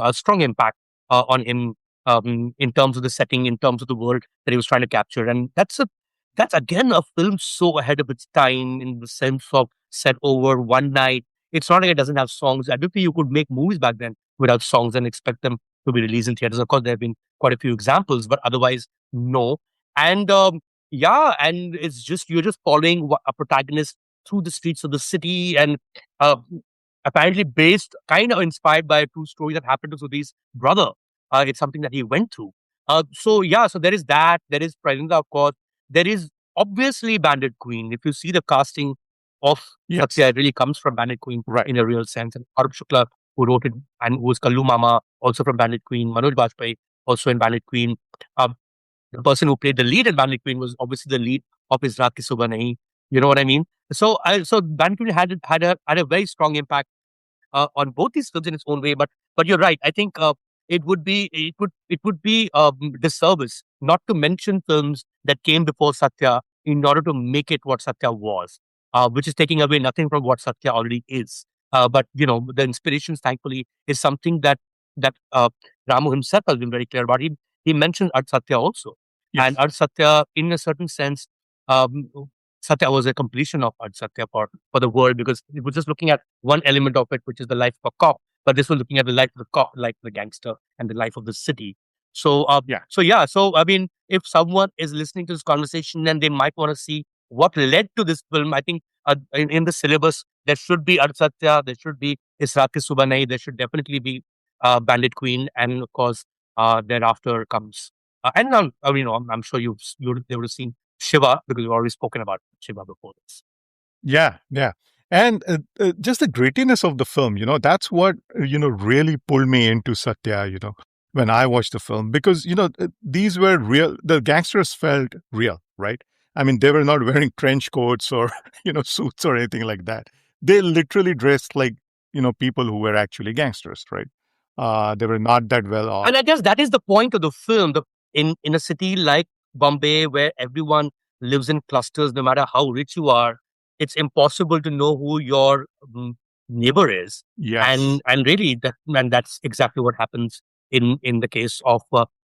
a strong impact on him in terms of the setting, in terms of the world that he was trying to capture. And that's again a film so ahead of its time in the sense of set over one night. It's not like it doesn't have songs. I don't think you could make movies back then without songs and expect them to be released in theaters. Of course, there have been quite a few examples, but otherwise, no. And yeah, and it's just you're just following a protagonist through the streets of the city, and uh, apparently based, kind of inspired by a true story that happened to Sudhi's brother. It's something that he went through. So yeah, so there is that. There is Pralinda, of course. There is obviously Bandit Queen. If you see the casting of Yes. Satya, it really comes from Bandit Queen Right. in a real sense. And Arup Shukla, who wrote it and who was Kallu Mama, also from Bandit Queen. Manoj Bajpayee, also in Bandit Queen. Um, the person who played the lead in Bandit Queen was obviously the lead of his Raat Ki Subah Nahi. You know what I mean? So Bandit Queen had a very strong impact on both these films in its own way. But you're right. I think it would be disservice not to mention films that came before Satya in order to make it what Satya was, which is taking away nothing from what Satya already is. But the inspirations, thankfully, is something that Ramu himself has been very clear about. He mentioned Art Satya also, and Yes. Art Satya, in a certain sense, um, Satya was a completion of Art Satya for the world, because it was just looking at one element of it, which is the life of a cop. But this was looking at the life of the cop, life of the gangster, and the life of the city. So, Yeah. so yeah. So, I mean, if someone is listening to this conversation and they might want to see what led to this film, I think in the syllabus there should be Art Satya, there should be Israq Subah Nahi, there should definitely be Bandit Queen, and of course, thereafter comes. And I mean, I'm sure they would have seen Shiva, because we've already spoken about Shiva before this. Yeah, yeah. And just the grittiness of the film, that's what, really pulled me into Satya, when I watched the film. Because, these were real, the gangsters felt real, right? I mean, they were not wearing trench coats or, suits or anything like that. They literally dressed like, people who were actually gangsters, right? They were not that well off. And I guess that is the point of the film. In a city like Bombay, where everyone lives in clusters, no matter how rich you are, it's impossible to know who your neighbor is. Yes. And really, that's exactly what happens in the case of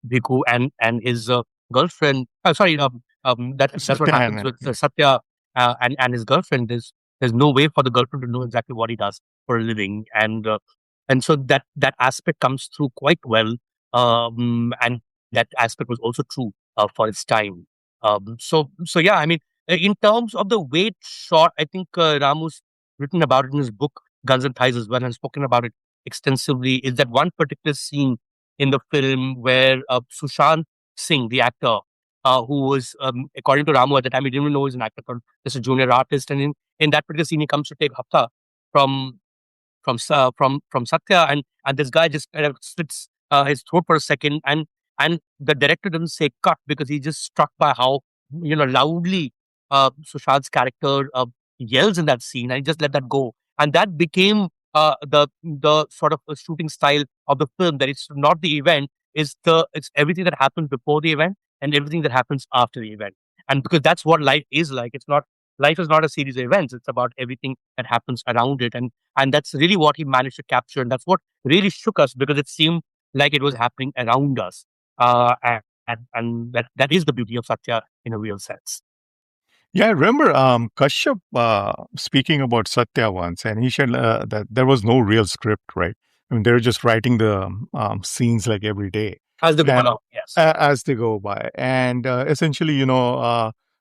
Bhikkhu and his girlfriend. Sorry, that's what Satya happens with Satya and his girlfriend. There's no way for the girlfriend to know exactly what he does for a living, and so that aspect comes through quite well, and that aspect was also true for its time. So yeah, I mean, in terms of the way it's shot, I think Ramu's written about it in his book Guns and Thighs as well, and spoken about it extensively. Is that one particular scene in the film where Sushant Singh, the actor, who was, according to Ramu at the time, he didn't even know he was an actor, just a junior artist, and in that particular scene, he comes to take hafta from from Satya, and this guy just kind of slits his throat for a second, and the director doesn't say cut, because he's just struck by how loudly Sushant's character yells in that scene, and he just let that go, and that became the sort of shooting style of the film. That it's not the event, it's everything that happens before the event and everything that happens after the event, and because that's what life is like. It's not Life is not a series of events. It's about everything that happens around it, and that's really what he managed to capture, and that's what really shook us, because it seemed like it was happening around us, and that is the beauty of Satya in a real sense. Yeah, I remember Kashyap speaking about Satya once, and he said that there was no real script, right? I mean, they were just writing the scenes like every day, As the and Gopala, yes. as they go by. And essentially,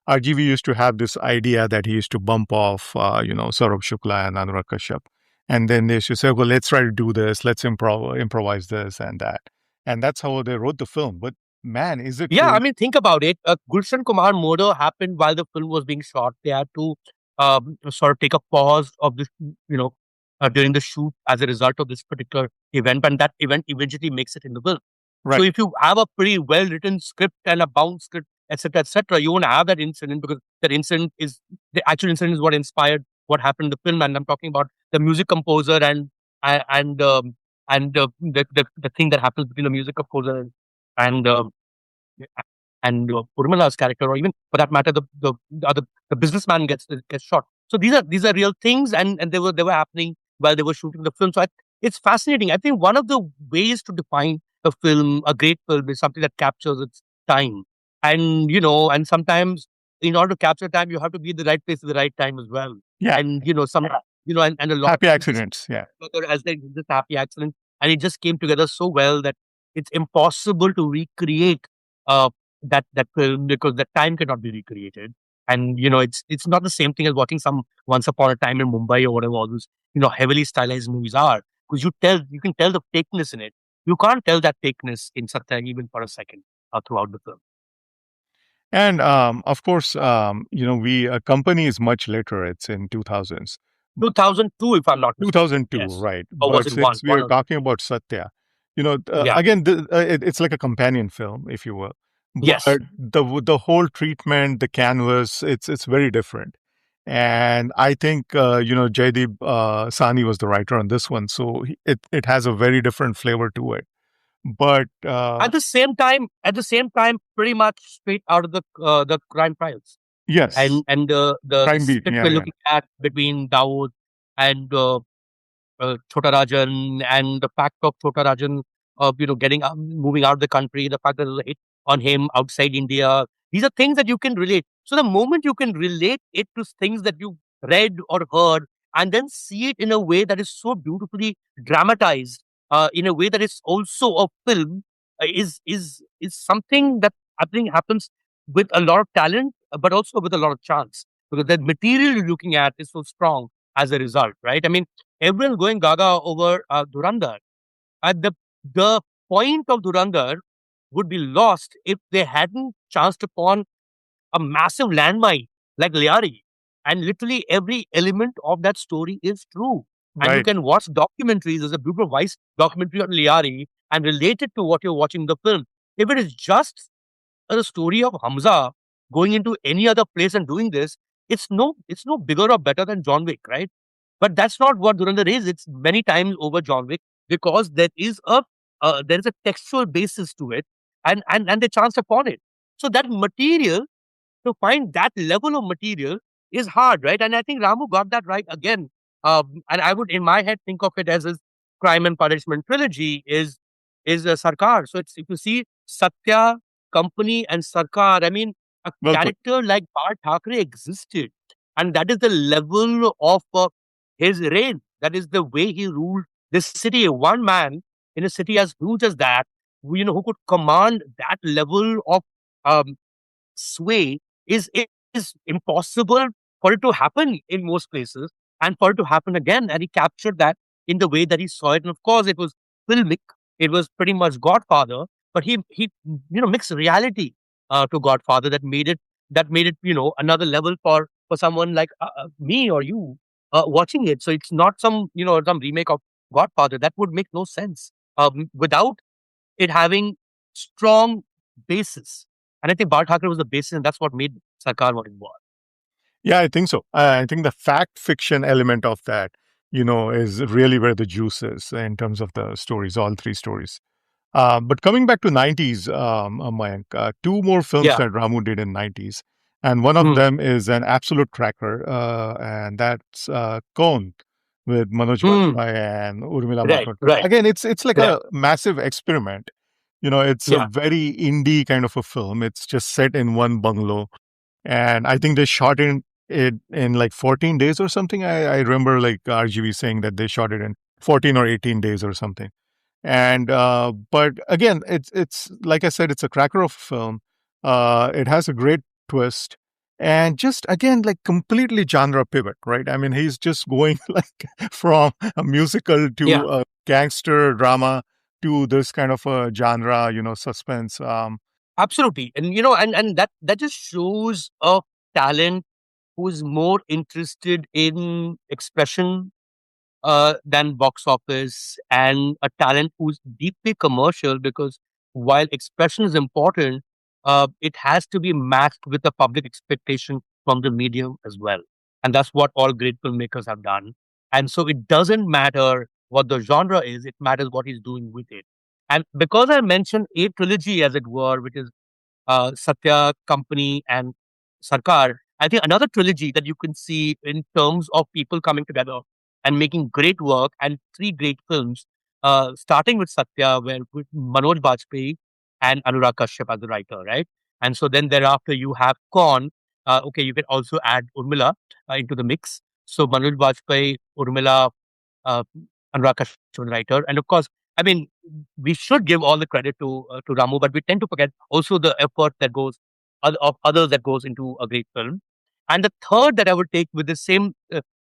RGV used to have this idea that he used to bump off, Saurabh Shukla and Anurag Kashyap, and then they used to say, "Well, let's try to do this. Let's improvise this and that," and that's how they wrote the film. But man, is it Yeah, I crazy? mean, think about it. Gulshan Kumar murder happened while the film was being shot. They had to sort of take a pause of this, during the shoot as a result of this particular event, and that event eventually makes it in the film. So Right. if you have a pretty well written script and a bound script, etc., you won't have that incident, because that incident is the actual incident is what inspired what happened in the film. And I'm talking about the music composer and the thing that happens between the music composer and Urmila's character, or even for that matter, the businessman gets shot. So these are real things, and they were happening while they were shooting the film. So it's fascinating. I think one of the ways to define a film, a great film, is something that captures its time. And, and sometimes in order to capture time, you have to be in the right place at the right time as well. Yeah. And, and a lot Happy of things just accidents. Yeah. together as this happy accident. And it just came together so well that it's impossible to recreate uh, that film, because that time cannot be recreated. And it's not the same thing as watching some Once Upon a Time in Mumbai or whatever all those heavily stylized movies are, because you can tell the fakeness in it. You can't tell that fakeness in Satya even for a second throughout the film. And of course, we company is much later. It's in 2000s. 2002, if I'm not mistaken. 2002, Yes. right? Or was But it one? since we One are or two? talking about Satya, Yeah. again, it's like a companion film, if you will. Yes. But the whole treatment, the canvas, it's very different. And I think Jaideep Sani was the writer on this one, so it has a very different flavor to it. But At the same time, pretty much straight out of the crime trials, yes, and the Crime Beat, split yeah, we're yeah, looking at between Dawood and Chota Rajan, and the fact of Chota Rajan of getting moving out of the country, the fact that there's a hit on him outside India. These are things that you can relate. So the moment you can relate it to things that you read or heard, and then see it in a way that is so beautifully dramatized, in a way that is also a film, is something that I think happens with a lot of talent, but also with a lot of chance, because the material you're looking at is so strong as a result, right? I mean, everyone's going gaga over Durandar. At the point of Durandar would be lost if they hadn't chanced upon a massive landmine like Liari. And literally every element of that story is true. And you right, can watch documentaries. There's a beautiful Vice documentary on Liari and relate it to what you're watching in the film. If it is just the story of Hamza going into any other place and doing this, it's no bigger or better than John Wick, right? But that's not what Durandar is. It's many times over John Wick, because there is a textual basis to it, and they chance upon it. So that material, to find that level of material, is hard, right? And I think Ramu got that right again. And I would, in my head, think of it as his crime and punishment trilogy is Sarkar. So it's, if you see Satya, Company, and Sarkar, I mean, a well put. character like Bal Thackeray existed, and that is the level of his reign. That is the way he ruled this city. One man in a city as huge as that, who could command that level of um, sway is impossible for it to happen in most places, and for it to happen again. And he captured that in the way that he saw it. And of course, it was filmic. It was pretty much Godfather, but he mixed reality to Godfather, that made it another level for someone like me or you watching it. So it's not some remake of Godfather. That would make no sense without it having strong basis. And I think Bal Thackeray was the basis, and that's what made Sarkar what it was. Yeah, I think so. I think the fact fiction element of that, is really where the juice is in terms of the stories, all three stories. But coming back to 90s, Mayank, two more films Yeah. that Ramu did in 90s, and one of Mm. them is an absolute cracker, and that's Kaun with Manoj Mm. Bajpayee and Urmila Right, Matondkar. right, Again, it's like right. a massive experiment. It's a Yeah, very indie kind of a film. It's just set in one bungalow, and I think they shot it in like 14 days or something. I remember like RGV saying that they shot it in 14 or 18 days or something. And but again, it's like I said, it's a cracker of a film. It has a great twist, and just again like completely genre pivot, right? I mean, he's just going like from a musical yeah, to a gangster drama to this kind of a genre, suspense. absolutely. And that just shows a talent who's more interested in expression than box office, and a talent who's deeply commercial, because while expression is important, it has to be matched with the public expectation from the medium as well. And that's what all great filmmakers have done. And so it doesn't matter what the genre is, it matters what he's doing with it. And because I mentioned a trilogy, as it were, which is Satya, Company, and Sarkar, I think another trilogy that you can see in terms of people coming together and making great work and three great films, starting with Satya, where with Manoj Bajpayee and Anurag Kashyap as the writer, right? And so then thereafter you have Kaun. Okay, you can also add Urmila into the mix. So Manoj Bajpayee, Urmila, uh, Anurag Kashyap, the writer, and of course, I mean, we should give all the credit to Ramu, but we tend to forget also the effort that goes of others that goes into a great film. And the third that I would take with the same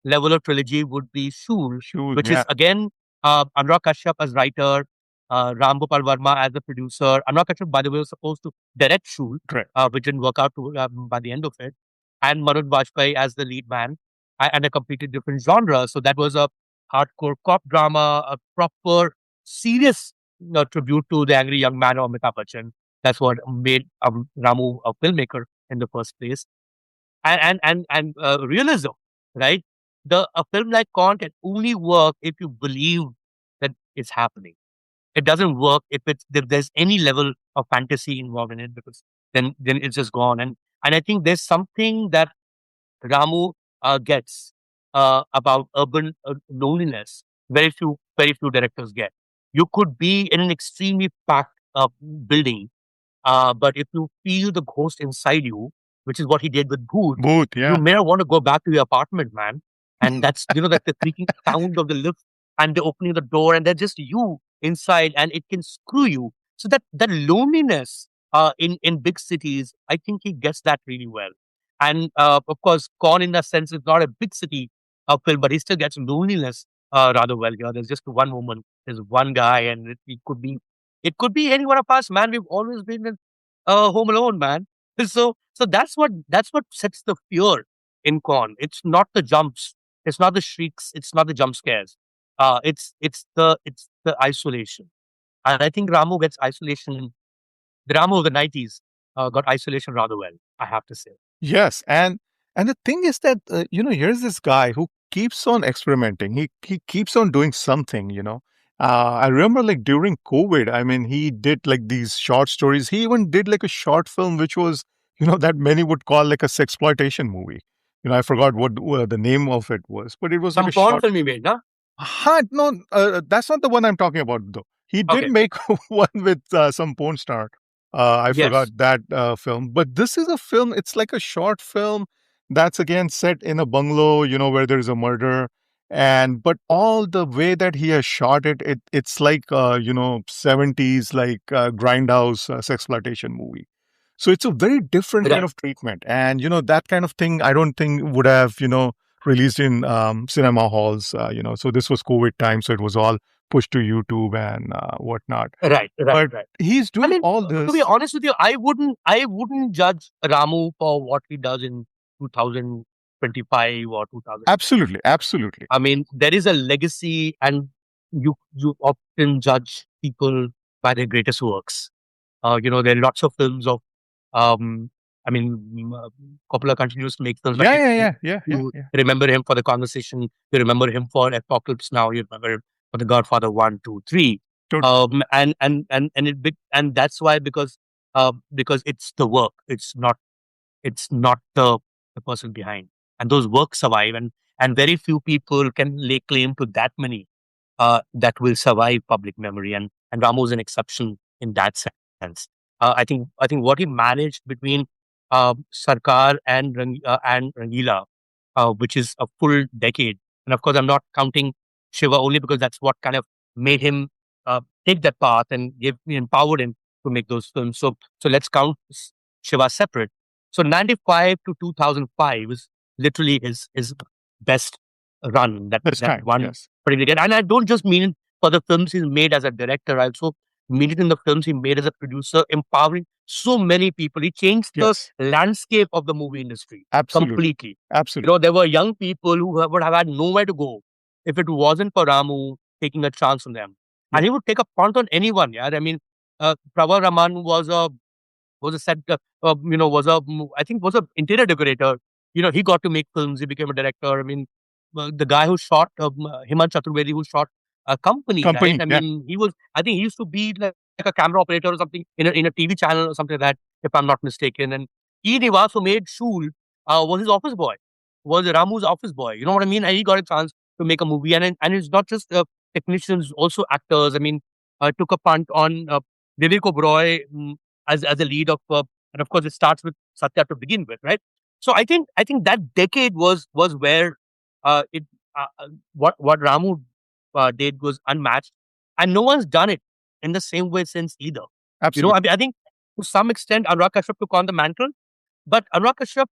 level of trilogy would be Shul, Shoes, which yeah. is again Anurag Kashyap as writer, Ram Gopal Varma as the producer. Anurag Kashyap, by the way, was supposed to direct Shul, Correct. which didn't work out by the end of it, and Manoj Bajpayee as the lead man, and a completely different genre. So that was a hardcore cop drama, a proper serious tribute to the angry young man of Amitabh Bachchan. That's what made Ramu a filmmaker in the first place. And realism, right? A film like Con can only work if you believe that it's happening. It doesn't work if there's any level of fantasy involved in it, because then it's just gone. And I think there's something that Ramu gets about urban loneliness. Very few directors get. You could be in an extremely packed building, but if you feel the ghost inside you, which is what he did with Bhoot, Both, you yeah. may not want to go back to your apartment, man. And that's, that the creaking sound of the lift and the opening of the door, and that's just you inside, and it can screw you. So that loneliness in big cities, I think he gets that really well. And of course, Corn in that sense is not a big city film, but he still gets loneliness rather well here. There's just one woman, there's one guy, and it could be any one of us, man. We've always been in home alone, man. So that's what sets the fear in Corn. It's not the jumps, it's not the shrieks, it's not the jump scares. It's the isolation. And I think Ramu gets isolation. The Ramu of the 90s got isolation rather well, I have to say. Yes, and the thing is that here's this guy who keeps on experimenting. He keeps on doing something. I remember like during COVID. I mean, he did like these short stories. He even did like a short film, which was that many would call like a sexploitation movie. I forgot what the name of it was, but it was like Some a porn short. film he made, no? No, that's not the one I'm talking about, though. He did Okay. make one with some porn star. I forgot Yes. that film. But this is a film, it's like a short film that's again set in a bungalow, where there is a murder. But all the way that he has shot it's like, 70s, like grindhouse sexploitation movie. So it's a very different kind Right. of treatment. And, that kind of thing, I don't think would have, released in cinema halls, so this was COVID time. So it was all pushed to YouTube and whatnot. Right. Right. But Right. he's I doing mean, all to be this. honest with you, I wouldn't judge Ramu for what he does in 2025 or 2000. Absolutely. Absolutely. I mean, there is a legacy, and you often judge people by their greatest works. There are lots of films of, um, I mean, Coppola continues to make films, but Yeah, if yeah, you, yeah, yeah, yeah, you yeah. remember him for The Conversation, you remember him for Apocalypse Now, you remember him for The Godfather 1, 2, 3. Totally. And that's why, because it's the work, it's not the person behind, and those works survive, and very few people can lay claim to that many that will survive public memory. And Ramu is an exception in that sense. I think what he managed between Sarkar and Rangeela, which is a full decade. And of course, I'm not counting Shiva only because that's what kind of made him take that path and empowered him to make those films. So let's count Shiva separate. So 95 to 2005 is literally his best run. That This that time. one Yes. particular decade. And I don't just mean it for the films he's made as a director. I also mean it in the films he made as a producer, empowering so many people. He changed the Yes. landscape of the movie industry Absolutely. completely. Absolutely. There were young people who would have had nowhere to go if it wasn't for Ramu taking a chance on them. And Yeah. he would take a punt on anyone. Yeah, I mean, Pravar Raman was a set, I think was a interior decorator. He got to make films. He became a director. I mean, the guy who shot Himanshu Joglekar, who shot a company, right? Company. I Yeah. mean, I think he used to be like a camera operator or something in a TV channel or something like that, if I'm not mistaken. And E. Nivas, who made Shul, was his office boy, was Ramu's office boy. You know what I mean? And he got a chance to make a movie, and it's not just technicians, also actors. I mean, took a punt on Devika as a lead of, and of course it starts with Satya to begin with, right? So I think that decade was where it what Ramu did was unmatched, and no one's done it in the same way since either. I Absolutely. mean, I think to some extent Anurag Kashyap took on the mantle, but Anurag Kashyap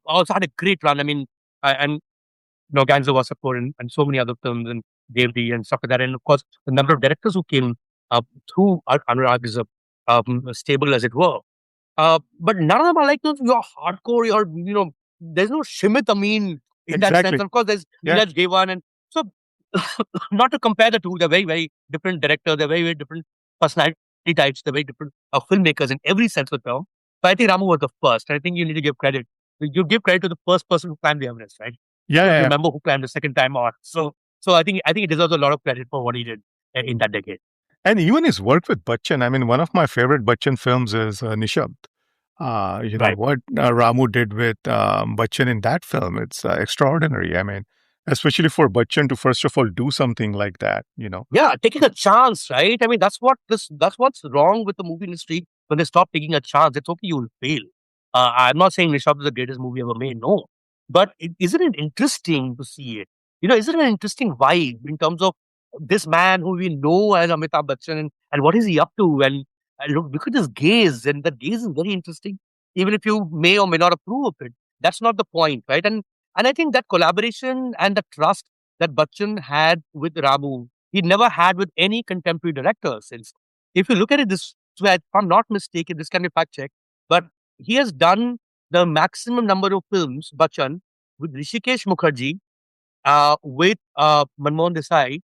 also had a great run. I mean, and Ganzo was support and so many other films and Devdi and stuff like that. And of course, the number of directors who came through Anurag is stable as it were. But none of them are like those, you're hardcore, there's no Shimit Amin in that sense. Exactly. Of course, there's Yeah. Neeraj Devan. And so, not to compare the two, they're very, very different directors, they're very, very different personality types, they're very different filmmakers in every sense of the term. But I think Ramu was the first. And I think you need to give credit. You give credit to the first person who climbed the Everest, right? Yeah, You don't yeah, yeah. remember who climbed the second time on. So I think he deserves a lot of credit for what he did in that decade. And even his work with Bachchan. I mean, one of my favorite Bachchan films is Nishabd. Right. What Ramu did with Bachchan in that film, it's extraordinary. I mean, especially for Bachchan to first of all do something like that. Yeah, taking a chance, right? I mean, that's what's wrong with the movie industry when they stop taking a chance. It's okay, you'll fail. I'm not saying Rishabh is the greatest movie ever made, no. But isn't it interesting to see it? Isn't it an interesting vibe in terms of this man who we know as Amitabh Bachchan, and what is he up to? And look at his gaze, and the gaze is very interesting, even if you may or may not approve of it. That's not the point, right? And I think that collaboration and the trust that Bachchan had with Ramu, he never had with any contemporary director since. If you look at it this way, if I'm not mistaken, this can be fact checked, but he has done the maximum number of films, Bachchan, with Rishikesh Mukherjee, with Manmohan Desai,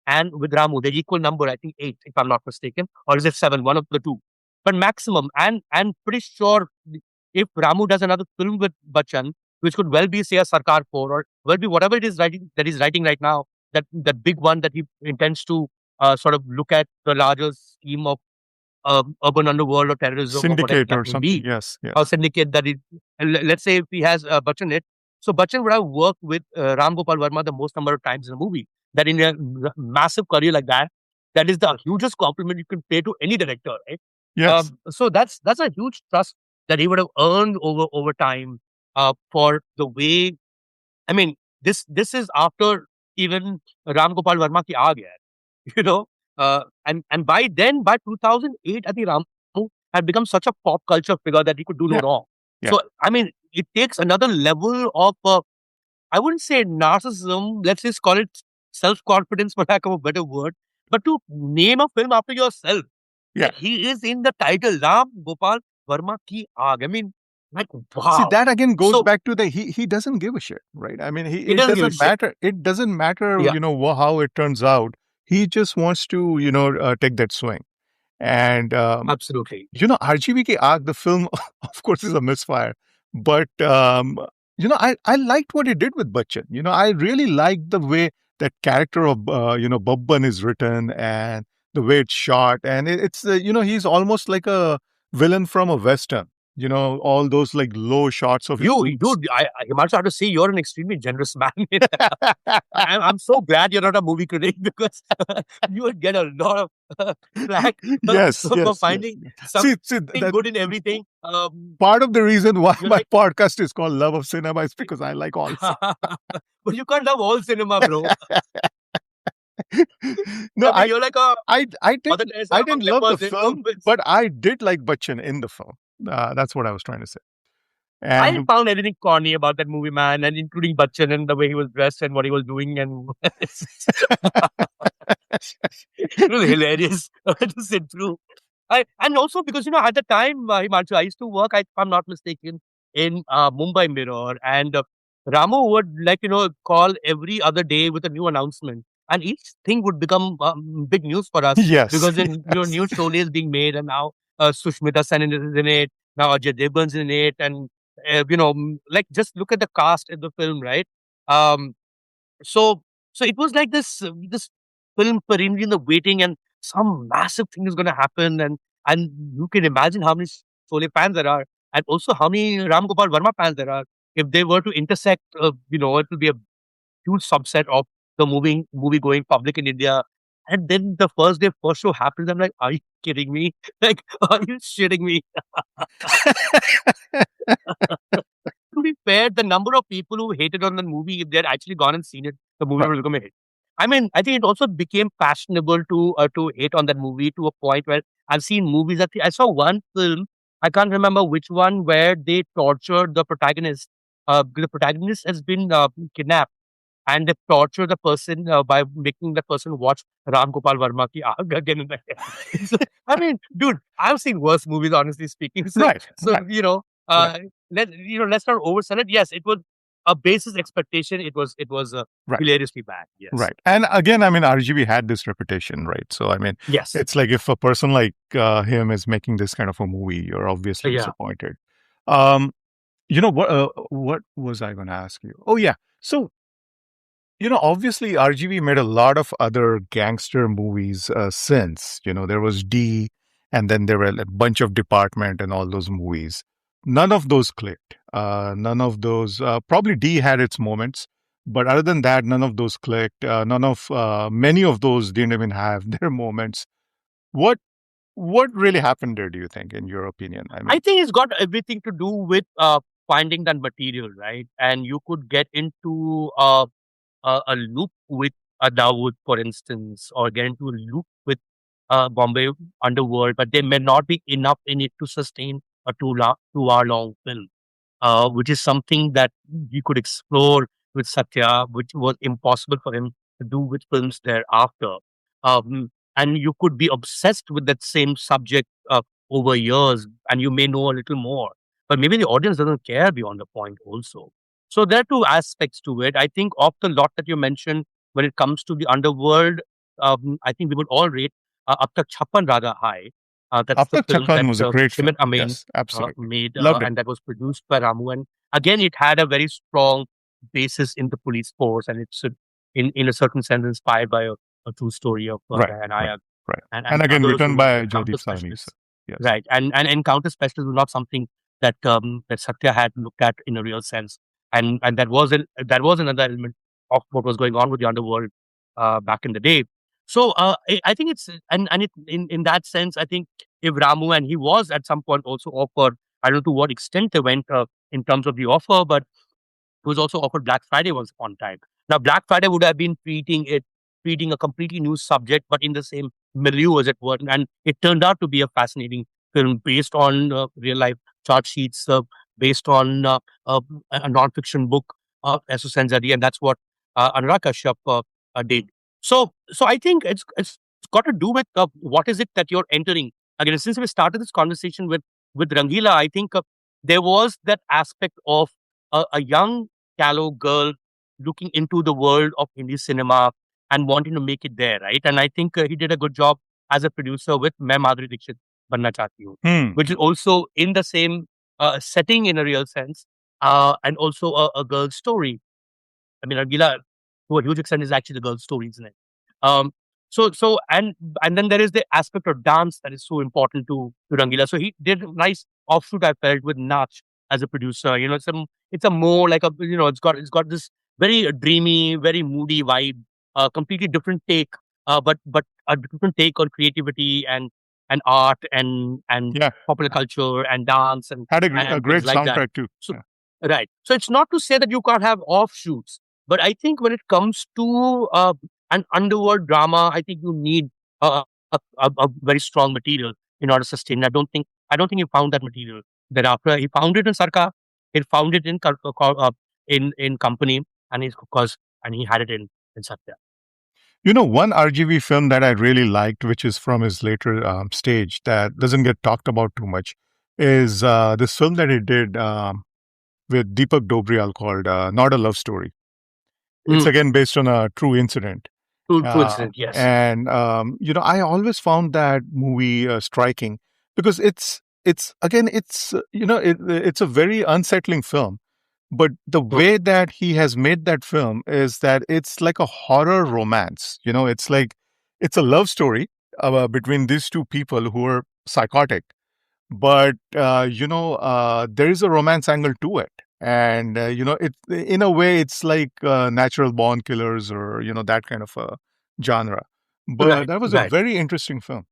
and with Ramu. They're equal number, I think eight, if I'm not mistaken, or is it seven? One of the two, but maximum. And pretty sure if Ramu does another film with Bachchan, which could well be say a Sarkar 4 or well be whatever it is writing that he's writing right now, that big one that he intends to sort of look at the larger scheme of urban underworld or terrorism or whatever Syndicate that or may something. be, Yes, or yes. syndicate that it. And let's say if he has Bachchan it, so Bachchan would have worked with Ram Gopal Varma the most number of times in a movie. That in a massive career like that, that is the hugest compliment you can pay to any director, right? Yes. So that's a huge trust that he would have earned over time for the way. I mean, this is after even Ram Gopal Varma ki aag hai, you know. And by then, by 2008, I think Ramu had become such a pop culture figure that he could do no Yeah, wrong. yeah. So, I mean, it takes another level of, I wouldn't say narcissism, let's just call it self confidence, for lack of a better word, but to name a film after yourself. Yeah. He is in the title, Ram Gopal Varma Ki Aag. I mean, like, See, wow. that again goes So, back to the he doesn't give a shit, right? I mean, he it doesn't give a doesn't shit. matter. It doesn't matter, Yeah, how it turns out. He just wants to, take that swing. And absolutely. RGV Ke Aag, the film, of course, is a misfire. But I liked what he did with Bachchan. I really liked the way that character of Babban is written and the way it's shot, and it's he's almost like a villain from a western. All those like low shots of his boots. Dude, Himanshu, I have to say, you're an extremely generous man. I'm so glad you're not a movie critic because you would get a lot of flack Yes, for yes, yes, finding yes. See, something good in everything. part of the reason why You're my like, podcast is called Love of Cinema is because I like all. but you can't love all cinema, bro. No, I mean, you're like a I didn't Mother Teresa I among didn't love the lepers in film, films. but I did like Bachchan in the film. That's what I was trying to say. I And found anything corny about that movie, man, and including Bachchan and the way he was dressed and what he was doing, and it was hilarious to sit through. And also because at the time, Himanshu, I used to work, if I'm not mistaken, in Mumbai Mirror, and Ramu would call every other day with a new announcement, and each thing would become big news for us yes, because then yes, new Sholay is being made, and now Sushmita Sen is in it, now Ajay Devgan's in it, and like just look at the cast in the film, right? Um, so so it was like this film perennially in the waiting, and some massive thing is going to happen, and you can imagine how many Sole fans there are, and also how many Ram Gopal Varma fans there are. If they were to intersect, it will be a huge subset of the movie going public in India. And then the first day, first show happens. I'm like, are you kidding me? Like, are you shitting me? To be fair, the number of people who hated on the movie, if they had actually gone and seen it, the movie Right. would become a hit. I mean, I think it also became fashionable to hate on that movie to a point where I've seen movies. I saw one film, I can't remember which one, where they tortured the protagonist. The protagonist has been kidnapped, and they torture the person by making the person watch Ram Gopal Varma ki Aag again and again. So, I mean, dude, I've seen worse movies, honestly speaking. So, Right. so Right. you know, Right. let's not oversell it. Yes, it was a basis expectation. It was Right. hilariously bad. Yes, Right. And again, I mean, RGV had this reputation, right? So, I mean, yes, it's like if a person like him is making this kind of a movie, you're obviously yeah. disappointed. What was I going to ask you? Oh, yeah. So, obviously, RGV made a lot of other gangster movies since. There was D, and then there were a bunch of Department and all those movies. None of those clicked. None of those, probably D had its moments, but other than that, none of those clicked. Many of those didn't even have their moments. What what really happened there, do you think, in your opinion? I I mean, think it's got everything to do with finding that material, right? And you could get into a loop with Dawood, for instance, or get into a loop with Bombay Underworld, but there may not be enough in it to sustain a 2 hour long film, which is something that you could explore with Satya, which was impossible for him to do with films thereafter. And you could be obsessed with that same subject over years, and you may know a little more, but maybe the audience doesn't care beyond the point also. So there are two aspects to it. I think of the lot that you mentioned when it comes to the underworld, I think we would all rate Ab Tak Chappan rather high. That's the After film Chakran that was a great him film. and Amin Yes, absolutely. made, Loved it. and that was produced by Ramu. And again, it had a very strong basis in the police force, and it's in a certain sense inspired by a true story of Right, Rayan right, Nayak right. And and again, others written who were by encounter Jaideep Salmi, sir. specialists. Yes. Right, and encounter specialists was not something that Satya had looked at in a real sense, and that was another element of what was going on with the underworld back in the day. So I think it's and it in that sense, I think if Ramu, and he was at some point also offered, I don't know to what extent they went in terms of the offer, but he was also offered Black Friday once upon a time. Now, Black Friday would have been treating a completely new subject, but in the same milieu, as it were. And it turned out to be a fascinating film based on real life chart sheets, based on a non-fiction book of S.O. Senzadi, and that's what Anurag Kashyap did. So I think it's got to do with what is it that you're entering. Again, since we started this conversation with Rangeela, I think there was that aspect of a young callow girl looking into the world of Hindi cinema and wanting to make it there, right? And I think he did a good job as a producer with Main Madhuri Dixit Banna Chahti Hu, Hmm. which is also in the same setting in a real sense, and also a girl's story. I mean, Rangeela, to a huge extent, is actually the girl's story, isn't it? Um, and then there is the aspect of dance that is so important to Rangeela. So he did a nice offshoot, I felt, with Nach as a producer. It's a more like it's got this very dreamy, very moody vibe, completely different take, but a different take on creativity and art and Yeah. popular culture and dance and Had a and great things like that. soundtrack too. So Yeah. right. So it's not to say that you can't have offshoots, but I think when it comes to an underworld drama, I think you need a very strong material in order to sustain. I don't think he found that material. Thereafter, he found it in Sarkar. He found it in Company, and he had it in Satya. One RGV film that I really liked, which is from his later stage that doesn't get talked about too much, is this film that he did with Deepak Dobriyal called Not a Love Story. It's Mm, again based on a true incident. true incident, yes. And I always found that movie striking because it's again it's a very unsettling film, but the Mm, way that he has made that film is that it's like a horror romance. It's like it's a love story between these two people who are psychotic, but there is a romance angle to it. And it in a way it's like natural born killers, or that kind of a genre. But Right, that was a right. very interesting film.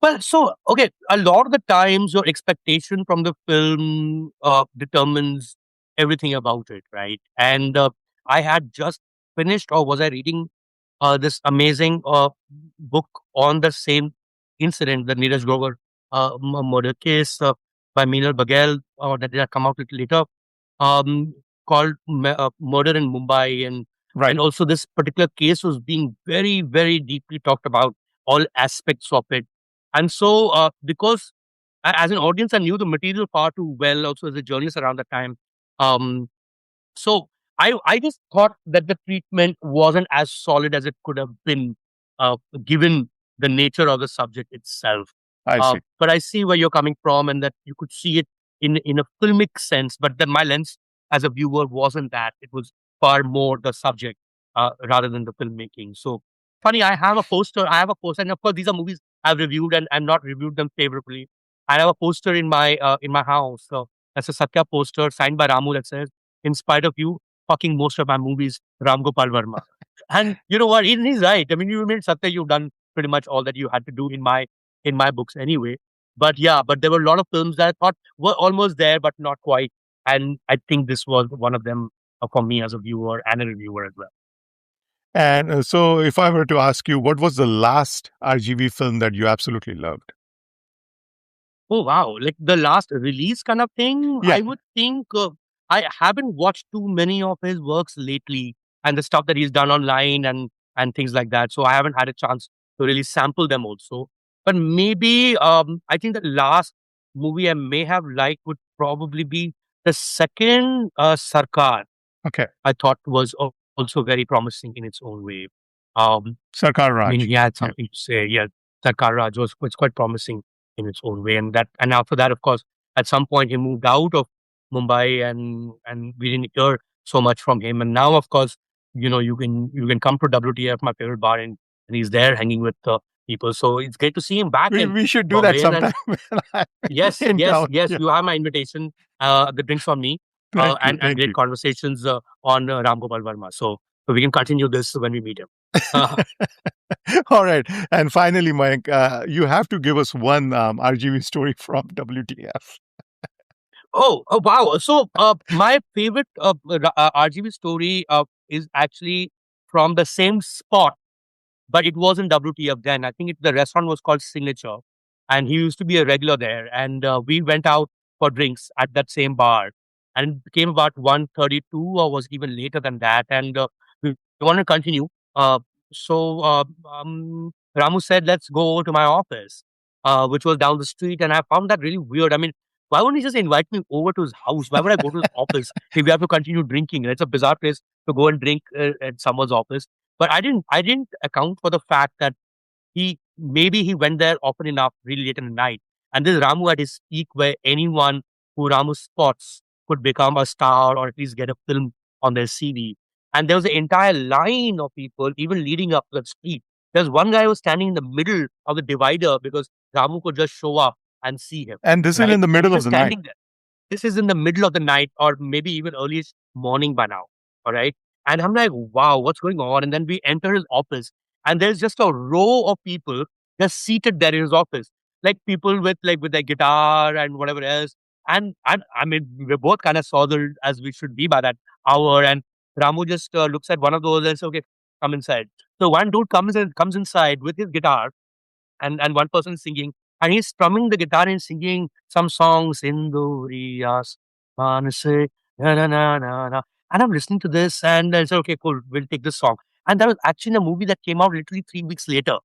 Well, so okay, a lot of the times your expectation from the film determines everything about it, right? And I had just finished, or was I reading this amazing book on the same incident, the Neeraj Grover murder case by Meenal Baghel, that had come out a little later, um, called Murder in Mumbai, and Right. also this particular case was being very, very deeply talked about, all aspects of it. And so, because as an audience, I knew the material far too well, also as a journalist around that time. Um, so I just thought that the treatment wasn't as solid as it could have been, given the nature of the subject itself. I see. But I see where you're coming from, and that you could see it in a filmic sense. But then my lens as a viewer wasn't that; it was far more the subject rather than the filmmaking. So funny, I have a poster. I have a poster, and of course, these are movies I've reviewed and not reviewed them favorably. I have a poster in my house. So that's a Satya poster signed by Ramu that says, in spite of you fucking most of my movies, Ram Gopal Varma. And you know what? He's right. I mean, you made Satya, you've done pretty much all that you had to do in my books anyway. But yeah, but there were a lot of films that I thought were almost there, but not quite. And I think this was one of them for me as a viewer and a reviewer as well. And so if I were to ask you, what was the last RGV film that you absolutely loved? Oh wow! Like the last release kind of thing. Yeah. I would think I haven't watched too many of his works lately, and the stuff that he's done online and things like that. So I haven't had a chance to really sample them also. But maybe I think the last movie I may have liked would probably be the second Sarkar. Okay. I thought was also very promising in its own way. Sarkar I mean, Raj. he had Yeah. something to say. Yeah, Sarkar Raj was quite promising in its own way, and after that, of course, at some point he moved out of Mumbai, and we didn't hear so much from him. And now, of course, you can come to WTF, my favorite bar, and he's there hanging with people. So it's great to see him back we, in we should do that Bombay. And sometime when I'm yes, in yes, town. yes, Yeah. you have my invitation. The drinks from me, Thank you. and Thank great you. conversations on Ram Gopal Varma. So we can continue this when we meet him. All right. And finally, Mayank, you have to give us one RGV story from WTF. Oh, wow. So, my favorite RGB story is actually from the same spot, but it wasn't WTF then. I think the restaurant was called Signature, and he used to be a regular there. And we went out for drinks at that same bar, and it became about 1:32, or was even later than that. And we want to continue. Ramu said, "Let's go over to my office," which was down the street, and I found that really weird. I mean, why wouldn't he just invite me over to his house? Why would I go to his office if we have to continue drinking? It's a bizarre place to go and drink at someone's office. But I didn't account for the fact that he went there often enough, really late in the night. And this Ramu at his peak, where anyone who Ramu spots could become a star or at least get a film on their CV. And there was an entire line of people, even leading up to that street. There's one guy who was standing in the middle of the divider because Ramu could just show up and see him, And this is right? in the He was middle of just the night. standing there. This is in the middle of the night or maybe even earliest morning by now. All right. And I'm like, wow, what's going on? And then we enter his office and there's just a row of people just seated there in his office. Like people with their guitar and whatever else. And I mean, we're both kind of soiled as we should be by that hour. And Ramu just looks at one of those and says, okay, come inside. So one dude comes inside with his guitar and one person singing, and he's strumming the guitar and singing some songs, Indoriyas, Manase, na na na na na. And I'm listening to this, and I said, okay, cool, we'll take this song. And that was actually a movie that came out literally 3 weeks later.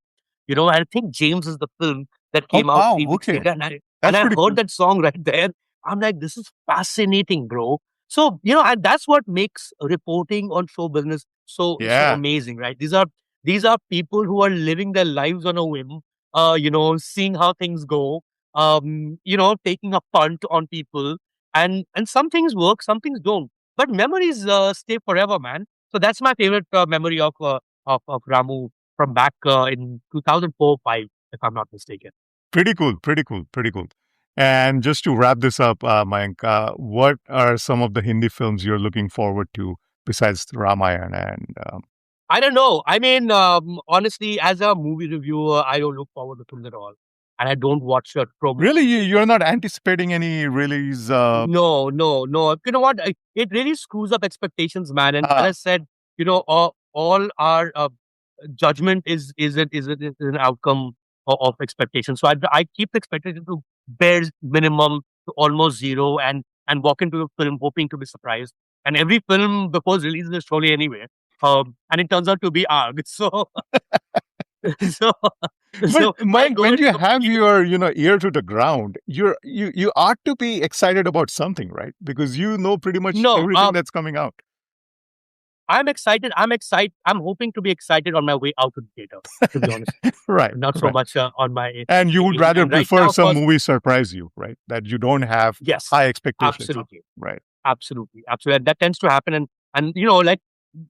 I think James is the film that Oh, came out wow. 3 weeks Okay. later, and That's I pretty heard cool. that song right there. I'm like, this is fascinating, bro. So, and that's what makes reporting on show business so Yeah. amazing, right? These are people who are living their lives on a whim, seeing how things go, taking a punt on people, and some things work, some things don't. But memories stay forever, man. So that's my favorite memory of Ramu from back in 2004-5, if I'm not mistaken. Pretty cool. Pretty cool. Pretty cool. And just to wrap this up, Mayank, what are some of the Hindi films you're looking forward to besides Ramayana? And I don't know. I mean, honestly, as a movie reviewer, I don't look forward to films at all. And I don't watch promo. really, you're not anticipating any release? No, no, no. You know what? It really screws up expectations, man. And as I said, all our judgment is an outcome of expectation. So I keep the expectation to bare minimum to almost zero, and walk into a film hoping to be surprised. And every film before its release is trolley anyway. And it turns out to be ARG. So so But I Mike, go when in you have your ear to the ground, you ought to be excited about something, right? Because you know pretty much no. everything that's coming out. I'm excited. I'm excited. I'm hoping to be excited on my way out of the theater, to be honest. Right, Not so right. much on my And you would in. rather And right prefer now, of some course, movie surprise you, right? That you don't have yes, high expectations, absolutely, right? absolutely, absolutely. And that tends to happen, and like,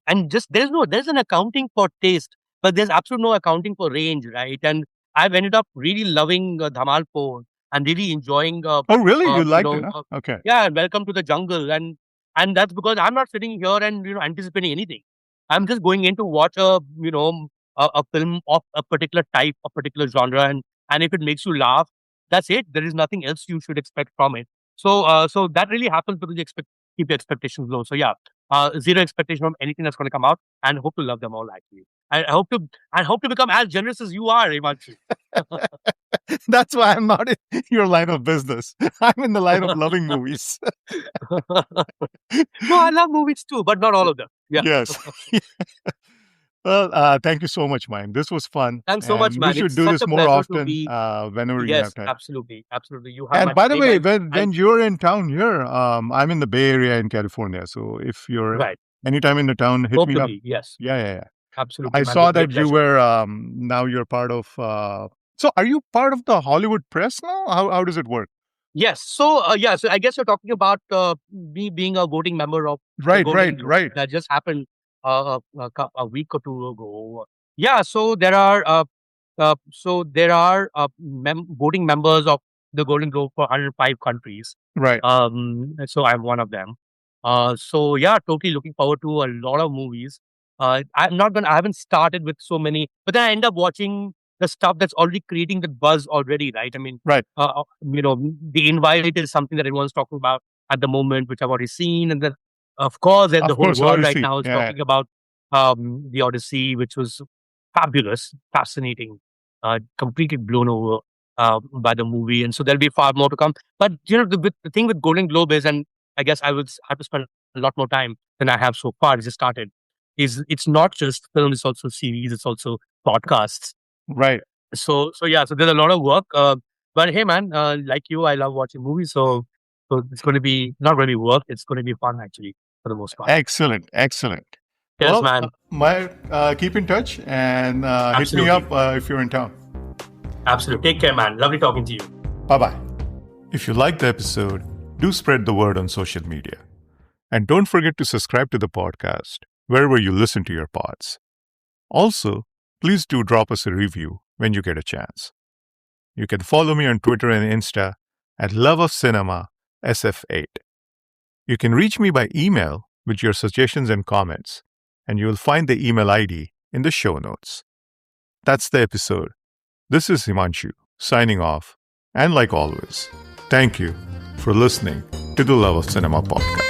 and just there's an accounting for taste, but there's absolutely no accounting for range, right? And I've ended up really loving Dhamal 4 and really enjoying, Oh, really? You liked it, huh? Okay. yeah, Welcome to the Jungle, and that's because I'm not sitting here and anticipating anything. I'm just going in to watch a film of a particular type, a particular genre, and if it makes you laugh, that's it. There is nothing else you should expect from it. So that really happens because you keep your expectations low. So yeah, zero expectation from anything that's going to come out, and hope to love them all. Actually, I hope to become as generous as you are, Himanshu. That's why I'm not in your line of business. I'm in the line of loving movies. No, I love movies too, but not all of them. Yeah. Yes. Well, thank you so much, Mike. This was fun. Thanks so much, And we man. should It's do such this a more pleasure to often be. whenever you have Yes, time. absolutely, absolutely. You have And my by the name, way, and when you're in town here, I'm in the Bay Area in California. So if you're right, anytime in the town, hit hope me to up. be. Yes, Yeah, yeah, yeah. absolutely, I man. saw With great that you pleasure. were now you're part of. So are you part of the Hollywood press now? How does it work? Yes. So I guess you're talking about me being a voting member of the Right, Golden right, Globe. right, That just happened a week or two ago. Yeah. So there are voting members of the Golden Globe for 105 countries. right. So I'm one of them. So yeah, totally looking forward to a lot of movies. I haven't started with so many, but then I end up watching the stuff that's already creating the buzz already, right? I mean, Right. the Invite is something that everyone's talking about at the moment, which I've already seen. And then, of course, and the Of whole course, world right Odyssey. now is Yeah, talking about the Odyssey, which was fabulous, fascinating, completely blown over by the movie. And so there'll be far more to come. But, the thing with Golden Globe is, and I guess I would have to spend a lot more time than I have so far, it just started, is it's not just film, it's also series, it's also podcasts. right. So yeah, so there's a lot of work. But hey, man, like you, I love watching movies. So it's going to be not really work. It's going to be fun actually for the most part. Excellent, excellent. Yes, Well, man. keep in touch and hit me Absolutely. up if you're in town. Absolutely. Take care, man. Lovely talking to you. Bye bye. If you liked the episode, do spread the word on social media. And don't forget to subscribe to the podcast wherever you listen to your pods. Also, please do drop us a review when you get a chance. You can follow me on Twitter and Insta at loveofcinemasf8. You can reach me by email with your suggestions and comments, and you will find the email ID in the show notes. That's the episode. This is Himanshu, signing off. And like always, thank you for listening to the Love of Cinema podcast.